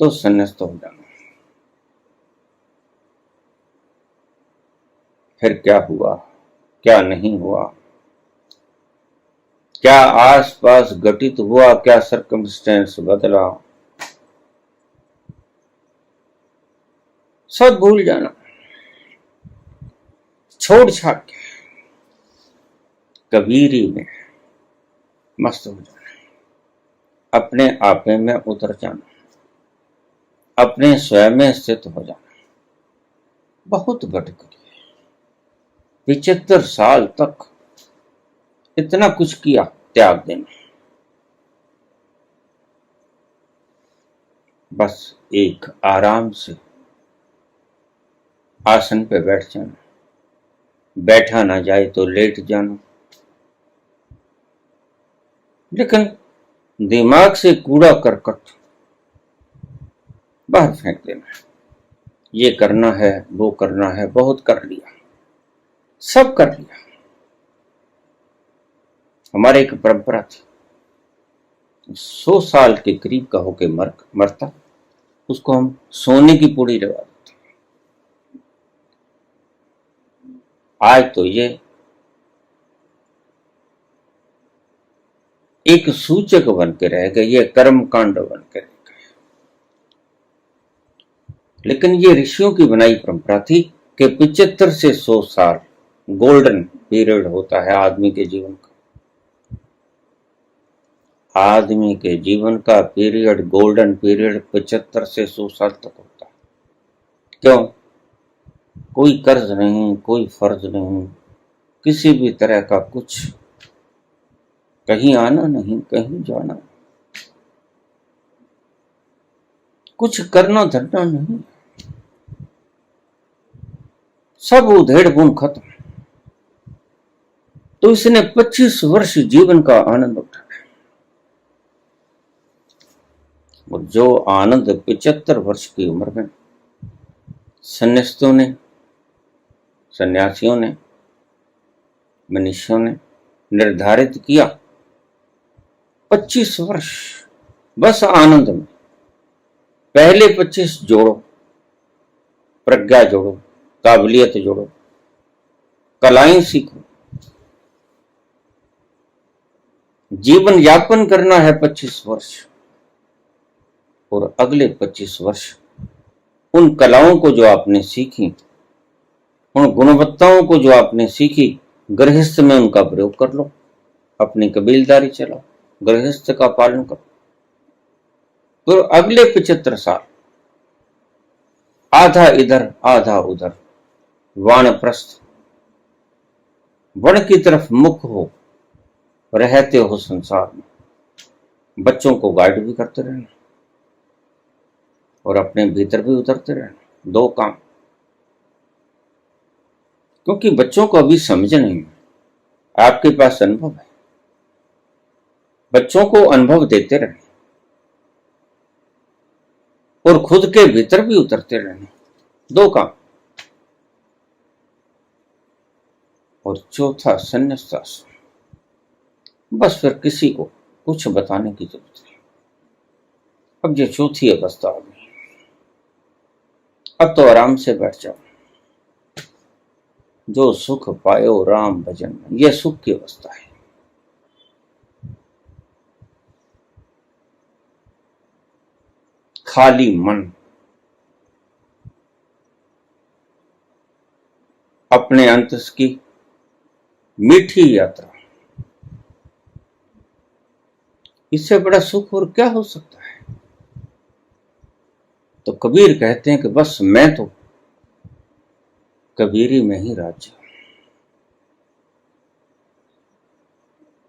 तो संन्यास्त हो जाना। फिर क्या हुआ, क्या नहीं हुआ, क्या आसपास घटित हुआ, क्या सर्कमस्टेंस बदला, सब भूल जाना, छोड़ छाड़ के कबीरी में मस्त हो जाना, अपने आपे में उतर जाना, अपने स्वयं में स्थित हो जाना। बहुत भटक 75 साल तक इतना कुछ किया, त्याग देना। बस एक आराम से आसन पे बैठ जाना, बैठा ना जाए तो लेट जाना, लेकिन दिमाग से कूड़ा करकट बाहर फेंक देना। ये करना है, वो करना है, बहुत कर लिया, सब कर लिया। हमारे एक परंपरा थी, 100 साल के करीब का होके मरता उसको हम सोने की पूड़ी लगा देते। आज तो ये एक सूचक बन के रह गए, ये कर्मकांड बन के रह गए। लेकिन ये ऋषियों की बनाई परंपरा थी कि 75 से 100 साल गोल्डन पीरियड होता है आदमी के जीवन का। आदमी के जीवन का पीरियड, गोल्डन पीरियड 75 से 100 साल तक होता है। क्यों? कोई कर्ज नहीं, कोई फर्ज नहीं, किसी भी तरह का कुछ कहीं आना नहीं, कहीं जाना, कुछ करना धरना नहीं, सब उधेड़ बुन खत्म। तो इसने 25 वर्ष जीवन का आनंद उठाया, और जो आनंद 75 वर्ष की उम्र में सन्यासियों ने, मनुष्यों ने निर्धारित किया, 25 वर्ष बस आनंद में। पहले 25 जोड़ो, प्रज्ञा जोड़ो, काबिलियत जोड़ो, कलाएं सीखो, जीवन यापन करना है 25 वर्ष, और अगले 25 वर्ष उन कलाओं को जो आपने सीखी, उन गुणवत्ताओं को जो आपने सीखी, गृहस्थ में उनका प्रयोग कर लो, अपनी कबीलदारी चलाओ, गृहस्थ का पालन करो। तो अगले 75 साल आधा इधर आधा उधर, वानप्रस्थ, वन की तरफ मुख हो, रहते हो संसार में, बच्चों को गाइड भी करते रहना और अपने भीतर भी उतरते रहना। 2 काम, क्योंकि बच्चों को अभी समझ नहीं है, आपके पास अनुभव है, बच्चों को अनुभव देते रहना और खुद के भीतर भी उतरते रहना। 2 काम। और चौथा संन्यास। बस फिर किसी को कुछ बताने की जरूरत नहीं। अब ये चौथी अवस्था आ गई, अब तो आराम से बैठ जाओ। जो सुख पायो राम भजन में, यह सुख की अवस्था है। खाली मन, अपने अंतस की मीठी यात्रा, इससे बड़ा सुख और क्या हो सकता है। तो कबीर कहते हैं कि बस मैं तो कबीरी में ही राज्य,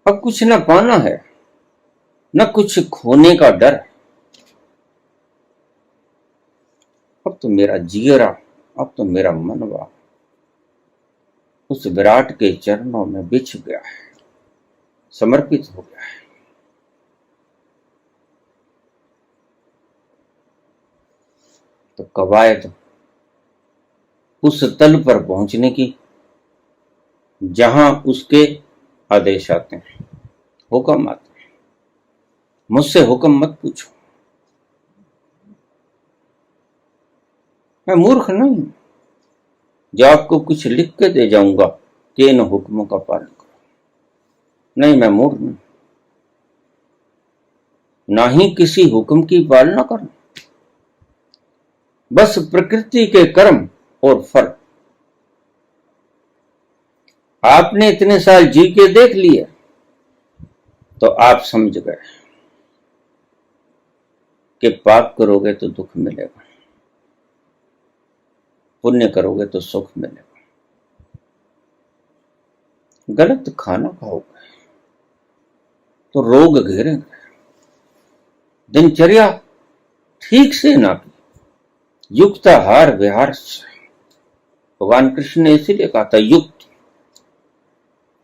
अब कुछ ना पाना है, न कुछ खोने का डर है। अब तो मेरा जियरा, अब तो मेरा मनवा उस विराट के चरणों में बिछ गया है, समर्पित हो गया है। तो कवायद उस तल पर पहुंचने की जहां उसके आदेश आते हैं, हुक्म आते हैं। मुझसे हुक्म मत पूछो, मैं मूर्ख नहीं जो आपको कुछ लिख के दे जाऊंगा कि इन हुक्मों का पालन करो। नहीं, मैं मूर्ख नहीं, ना ही किसी हुक्म की पालना करना, बस प्रकृति के कर्म और फल। आपने इतने साल जी के देख लिए तो आप समझ गए कि पाप करोगे तो दुख मिलेगा, पुण्य करोगे तो सुख मिलेगा। गलत खाना खाओगे तो रोग घेरेंगे। दिनचर्या ठीक से ना की, युक्त आहार विहार से, भगवान कृष्ण ने इसीलिए कहा था युक्त,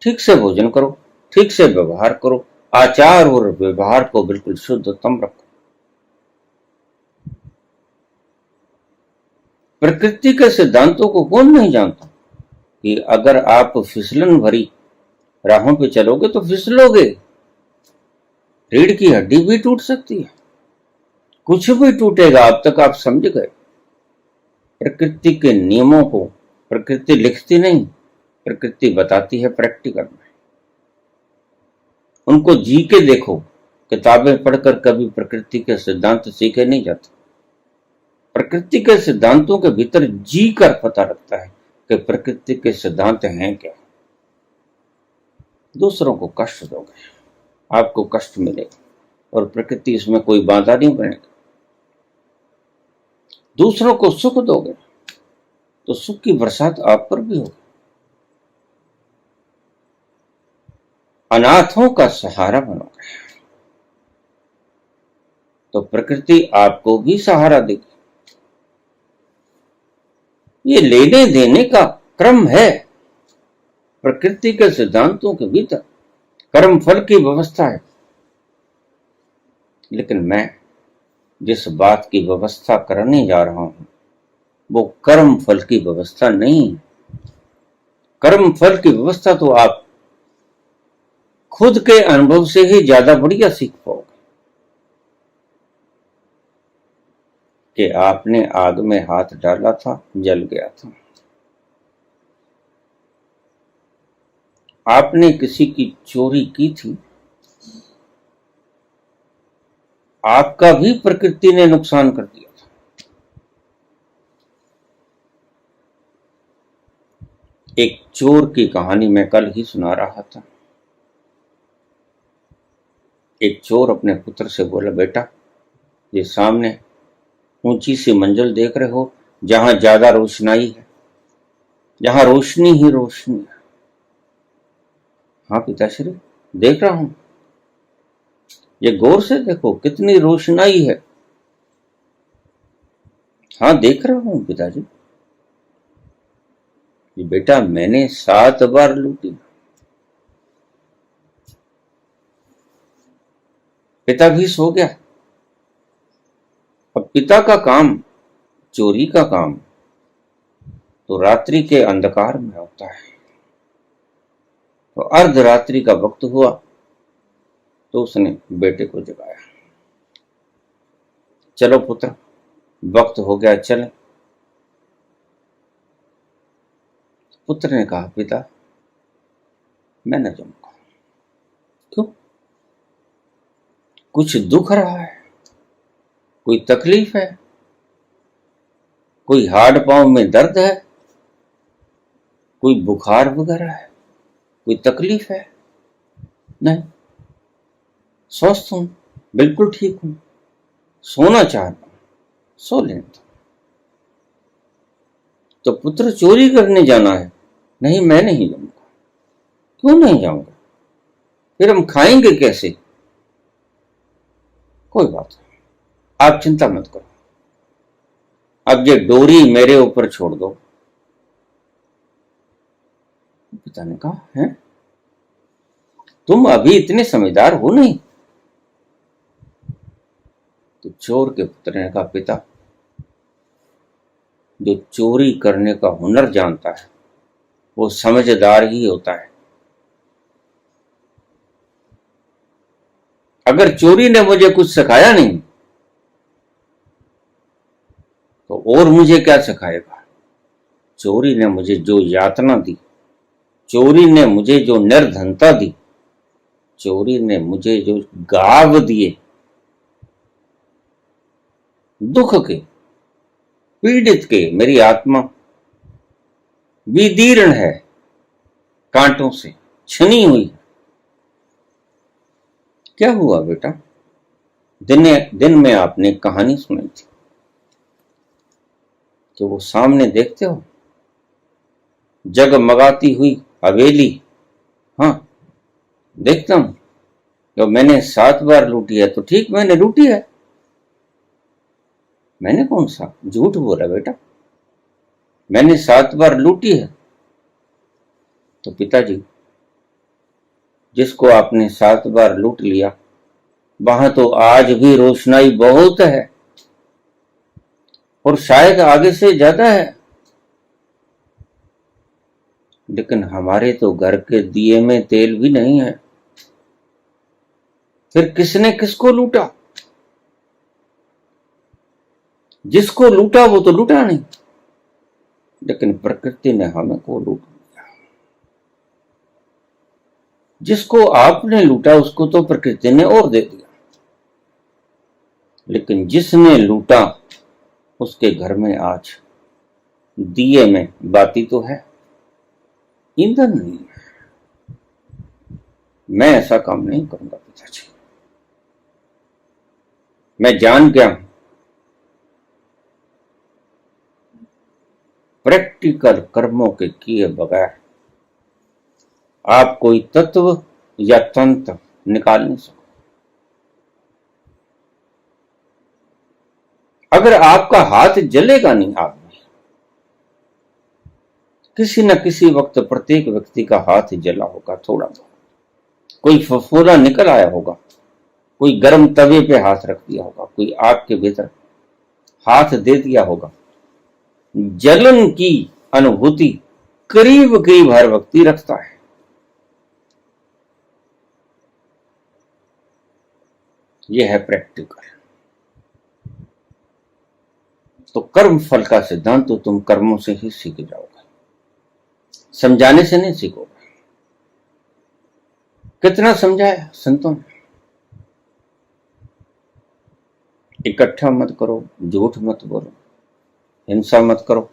ठीक से भोजन करो, ठीक से व्यवहार करो, आचार और व्यवहार को बिल्कुल शुद्धतम रखो। प्रकृति के सिद्धांतों को कौन नहीं जानता कि अगर आप फिसलन भरी राहों पे चलोगे तो फिसलोगे, रीढ़ की हड्डी भी टूट सकती है, कुछ भी टूटेगा। अब तक आप समझ गए प्रकृति के नियमों को। प्रकृति लिखती नहीं, प्रकृति बताती है प्रैक्टिकल में। उनको जी के देखो, किताबें पढ़कर कभी प्रकृति के सिद्धांत सीखे नहीं जाते। प्रकृति के सिद्धांतों के भीतर जी कर पता लगता है कि प्रकृति के सिद्धांत हैं क्या। दूसरों को कष्ट दोगे, आपको कष्ट मिलेगा, और प्रकृति इसमें कोई बाधा नहीं बनेगा। दूसरों को सुख दोगे तो सुख की बरसात आप पर भी होगी। अनाथों का सहारा बनोगे तो प्रकृति आपको भी सहारा देगी। ये लेने देने का क्रम है प्रकृति के सिद्धांतों के भीतर, कर्म फल की व्यवस्था है। लेकिन मैं जिस बात की व्यवस्था करने जा रहा हूं वो कर्म फल की व्यवस्था नहीं है। कर्म फल की व्यवस्था तो आप खुद के अनुभव से ही ज्यादा बढ़िया सीख पाओगे कि आपने आग में हाथ डाला था, जल गया था। आपने किसी की चोरी की थी, आपका भी प्रकृति ने नुकसान कर दिया था। एक चोर की कहानी मैं कल ही सुना रहा था। एक चोर अपने पुत्र से बोला, बेटा ये सामने ऊंची सी मंजिल देख रहे हो, जहां ज्यादा रोशनाई है, जहां रोशनी ही रोशनी है। हाँ पिताश्री, देख रहा हूं। ये गौर से देखो कितनी रोशनाई है। हाँ देख रहा हूं पिताजी। ये बेटा मैंने 7 बार लूटी। पिता भी सो गया। अब पिता का काम, चोरी का काम तो रात्रि के अंधकार में होता है। तो अर्धरात्रि का वक्त हुआ तो उसने बेटे को जगाया, चलो पुत्र वक्त हो गया, चले। पुत्र ने कहा, पिता मैं न जाऊंगा। क्यों? कुछ दुख रहा है, कोई तकलीफ है, कोई हार्ड पांव में दर्द है, कोई बुखार वगैरह है, कोई तकलीफ है? नहीं, स्वस्थ हूं, बिल्कुल ठीक हूं, सोना चाहता हूं, सो लेने दो। तो पुत्र चोरी करने जाना है? नहीं मैं नहीं जाऊंगा। क्यों नहीं जाऊंगा? फिर हम खाएंगे कैसे? कोई बात नहीं, आप चिंता मत करो, अब ये डोरी मेरे ऊपर छोड़ दो। पिता ने कहा, है तुम अभी इतने समझदार हो नहीं? तो चोर के पुत्र ने कहा, पिता जो चोरी करने का हुनर जानता है वो समझदार ही होता है। अगर चोरी ने मुझे कुछ सिखाया नहीं तो और मुझे क्या सिखाएगा? चोरी ने मुझे जो यातना दी, चोरी ने मुझे जो निर्धनता दी, चोरी ने मुझे जो गाव दिए, दुख के, पीड़ित के, मेरी आत्मा विदीर्ण है, कांटों से छनी हुई। क्या हुआ बेटा? दिन में आपने कहानी सुनी थी कि वो सामने देखते हो जगमगाती हुई हवेली। हाँ देखता हूं, तो मैंने 7 बार लूटी है तो ठीक मैंने लूटी है। मैंने कौन सा झूठ बोला बेटा, मैंने 7 बार लूटी है। तो पिताजी जिसको आपने 7 बार लूट लिया वहां तो आज भी रोशनाई बहुत है और शायद आगे से ज्यादा है। लेकिन हमारे तो घर के दिए में तेल भी नहीं है। फिर किसने किसको लूटा? जिसको लूटा वो तो लूटा नहीं, लेकिन प्रकृति ने हमें को लूट लिया। जिसको आपने लूटा उसको तो प्रकृति ने और दे दिया, लेकिन जिसने लूटा उसके घर में आज दिए में बाती तो है, ईंधन नहीं है। मैं ऐसा काम नहीं करूंगा पिताजी। मैं जान गया हूं प्रैक्टिकल कर्मों के किए बगैर आप कोई तत्व या तंत्र निकाल नहीं सको। अगर आपका हाथ जलेगा नहीं, आग में किसी न किसी वक्त प्रत्येक व्यक्ति का हाथ जला होगा, थोड़ा बहुत कोई फफोला निकल आया होगा, कोई गर्म तवे पे हाथ रख दिया होगा, कोई आग के भीतर हाथ दे दिया होगा। जलन की अनुभूति करीब करीब हर व्यक्ति रखता है। यह है प्रैक्टिकल। तो कर्म फल का सिद्धांत तो तुम कर्मों से ही सीख जाओगे, समझाने से नहीं सीखोगे। कितना समझाया संतों ने, इकट्ठा मत करो, झूठ मत बोलो, हिंसा मत करो,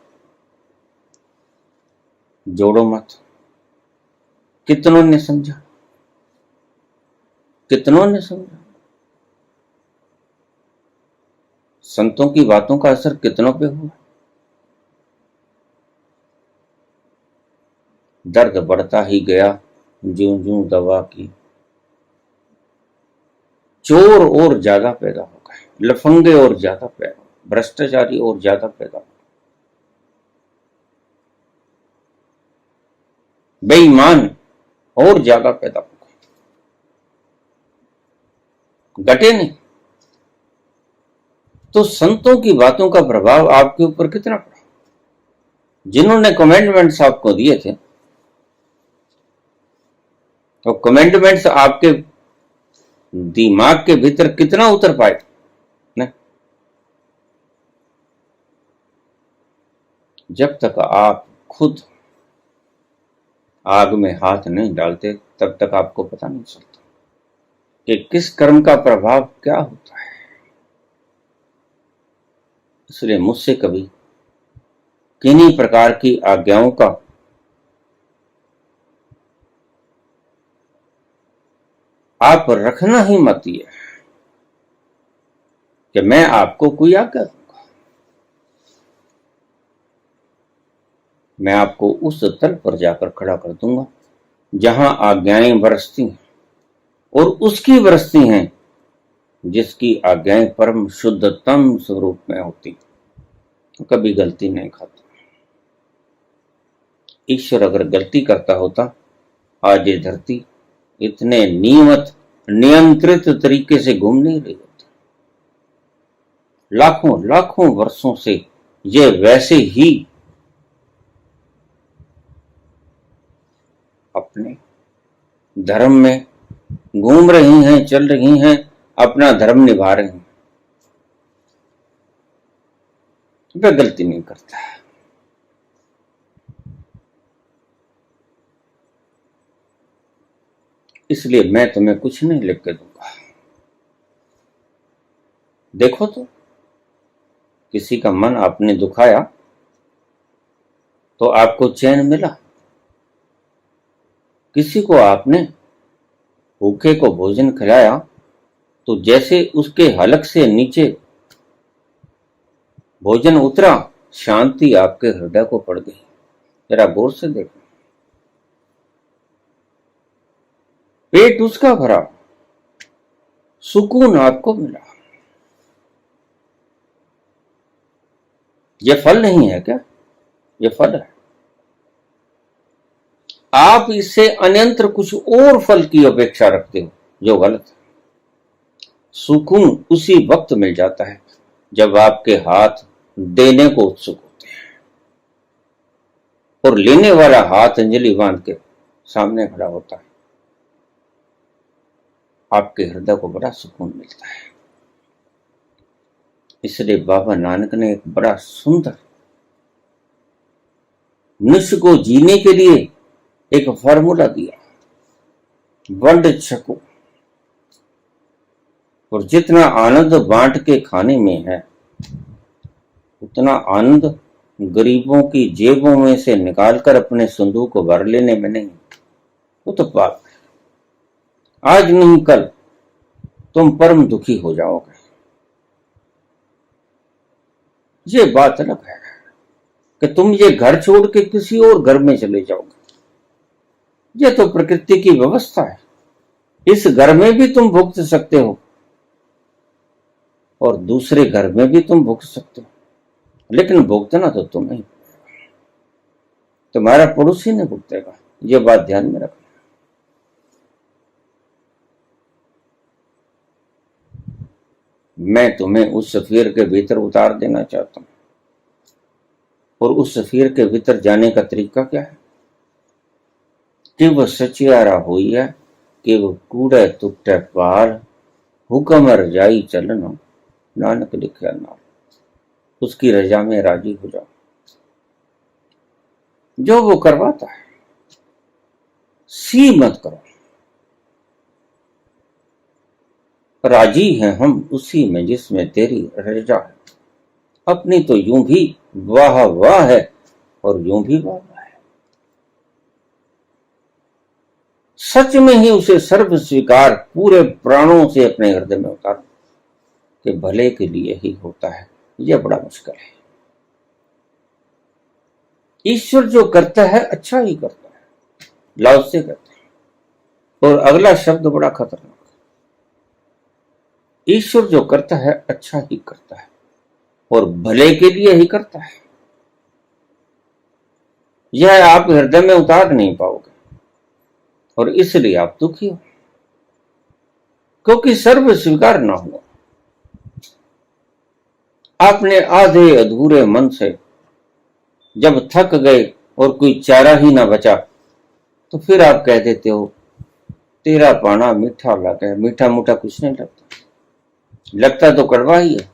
जोड़ो मत। कितनों ने समझा, कितनों ने समझा। संतों की बातों का असर कितनों पे हुआ। दर्द बढ़ता ही गया, ज्यों ज्यों दवा की चोर और ज्यादा पैदा हो गए, लफंगे और ज्यादा पैदा, भ्रष्टाचारी और ज्यादा पैदा हो, बेईमान और ज्यादा पैदा हो गए, घटे नहीं। तो संतों की बातों का प्रभाव आपके ऊपर कितना पड़ा। जिन्होंने कमेंडमेंट्स आपको दिए थे, तो कमेंडमेंट्स आपके दिमाग के भीतर कितना उतर पाए ना। जब तक आप खुद आग में हाथ नहीं डालते, तब तक आपको पता नहीं चलता कि किस कर्म का प्रभाव क्या होता है। इसलिए मुझसे कभी किन्हीं प्रकार की आज्ञाओं का आप रखना ही मत दिए कि मैं आपको कोई आज्ञा दूंगा। मैं आपको उस तल पर जाकर खड़ा कर दूंगा जहां आज्ञाएं बरसती हैं, और उसकी बरसती हैं जिसकी आज्ञाएं परम शुद्धतम स्वरूप में होती, तो कभी गलती नहीं खाता। ईश्वर अगर गलती करता होता, आज ये धरती इतने नियंत्रित तरीके से घूम नहीं रही होती। लाखों लाखों वर्षों से ये वैसे ही अपने धर्म में घूम रही हैं, चल रही हैं, अपना धर्म निभा रहे हैं। वह गलती नहीं करता। इसलिए मैं तुम्हें कुछ नहीं लिख के दूंगा। देखो तो, किसी का मन आपने दुखाया तो आपको चैन मिला, किसी को आपने भूखे को भोजन खिलाया तो जैसे उसके हलक से नीचे भोजन उतरा, शांति आपके हृदय को पड़ गई। जरा गौर से देखो, पेट उसका भरा, सुकून आपको मिला। यह फल नहीं है क्या? यह फल है। आप इससे अन्यंत्र कुछ और फल की अपेक्षा रखते हो, जो गलत है। सुकून उसी वक्त मिल जाता है जब आपके हाथ देने को उत्सुक होते हैं और लेने वाला हाथ अंजलि बांध के सामने खड़ा होता है। आपके हृदय को बड़ा सुकून मिलता है। इसलिए बाबा नानक ने एक बड़ा सुंदर मनुष्य को जीने के लिए एक फार्मूला दिया, वंड छको। और जितना आनंद बांट के खाने में है, उतना आनंद गरीबों की जेबों में से निकालकर अपने संदूक को भर लेने में नहीं। वो तो पाप है। आज नहीं कल तुम परम दुखी हो जाओगे। ये बात अलग है कि तुम ये घर छोड़ के किसी और घर में चले जाओगे। ये तो प्रकृति की व्यवस्था है। इस घर में भी तुम भुगत सकते हो और दूसरे घर में भी तुम भुगत सकते हो, लेकिन भुगतना तो तुम्हें, तुम्हारा पड़ोसी नहीं भुगतेगा। ये बात ध्यान में रखना। मैं तुम्हें उस सफीर के भीतर उतार देना चाहता हूं, और उस सफीर के भीतर जाने का तरीका क्या है कि वह सचियारा हुई है कि वो कूड़े तुकटे पार हुक्म रजाई चलना, नानक लिखा नाम, उसकी रजा में राजी हो जाओ। जो वो करवाता है सी मत करो, राजी हैं हम उसी में जिसमें तेरी रजा है। अपनी तो यूं भी वाह वाह है और यूं भी वाह वाह है। सच में ही उसे सर्व स्वीकार पूरे प्राणों से अपने हृदय में उतारो कि भले के लिए ही होता है। यह बड़ा मुश्किल है। ईश्वर जो करता है अच्छा ही करता है, लाभ से करता है। और अगला शब्द बड़ा खतरनाक, ईश्वर जो करता है अच्छा ही करता है और भले के लिए ही करता है। यह आप हृदय में उतार नहीं पाओगे और इसलिए आप दुखी हो, क्योंकि सर्व स्वीकार ना हुआ। आपने आधे अधूरे मन से जब थक गए और कोई चारा ही ना बचा, तो फिर आप कह देते हो तेरा पाना मीठा लगा। मीठा मूठा कुछ नहीं लगता, लगता तो कड़वा ही है।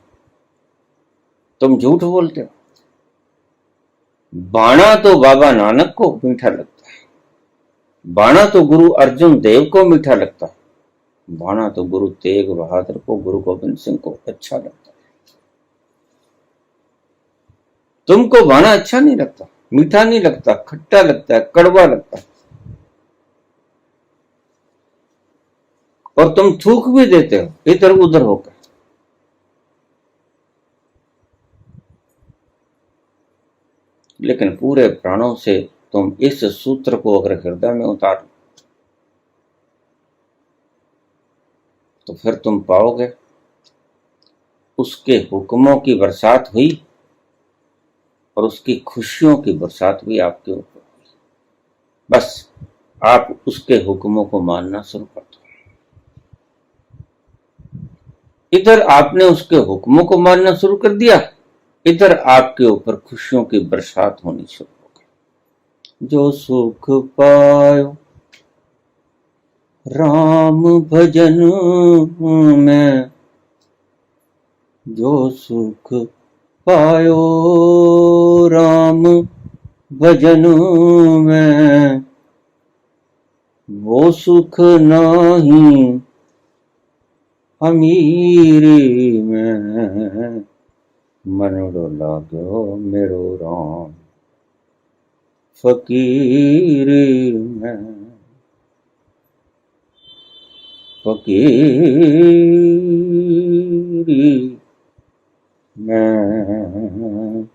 तुम झूठ बोलते हो। बाणा तो बाबा नानक को मीठा लगता है, बाणा तो गुरु अर्जुन देव को मीठा लगता है, बाणा तो गुरु तेग बहादुर को, गुरु गोविंद सिंह को अच्छा लगता है। तुमको बाणा अच्छा नहीं लगता, मीठा नहीं लगता, खट्टा लगता है, कड़वा लगता है, और तुम थूक भी देते हो इधर उधर होकर। लेकिन पूरे प्राणों से तुम इस सूत्र को अगर हृदय में उतारो तो फिर तुम पाओगे उसके हुक्मों की बरसात हुई और उसकी खुशियों की बरसात हुई आपके ऊपर। बस आप उसके हुक्मों को मानना शुरू कर दो। इधर आपने उसके हुक्मों को मानना शुरू कर दिया, इधर आपके ऊपर खुशियों की बरसात होनी शुरू हो गई। जो सुख पायो राम भजन में, जो सुख पायो राम भजन में, वो सुख नहीं अमीरी में। मनोड़ो लागो मेरो राम फकीरी में, फकीरी में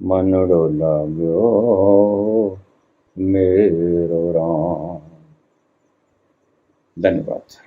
मनोड़ो लागो मेरो राम। धन्यवाद।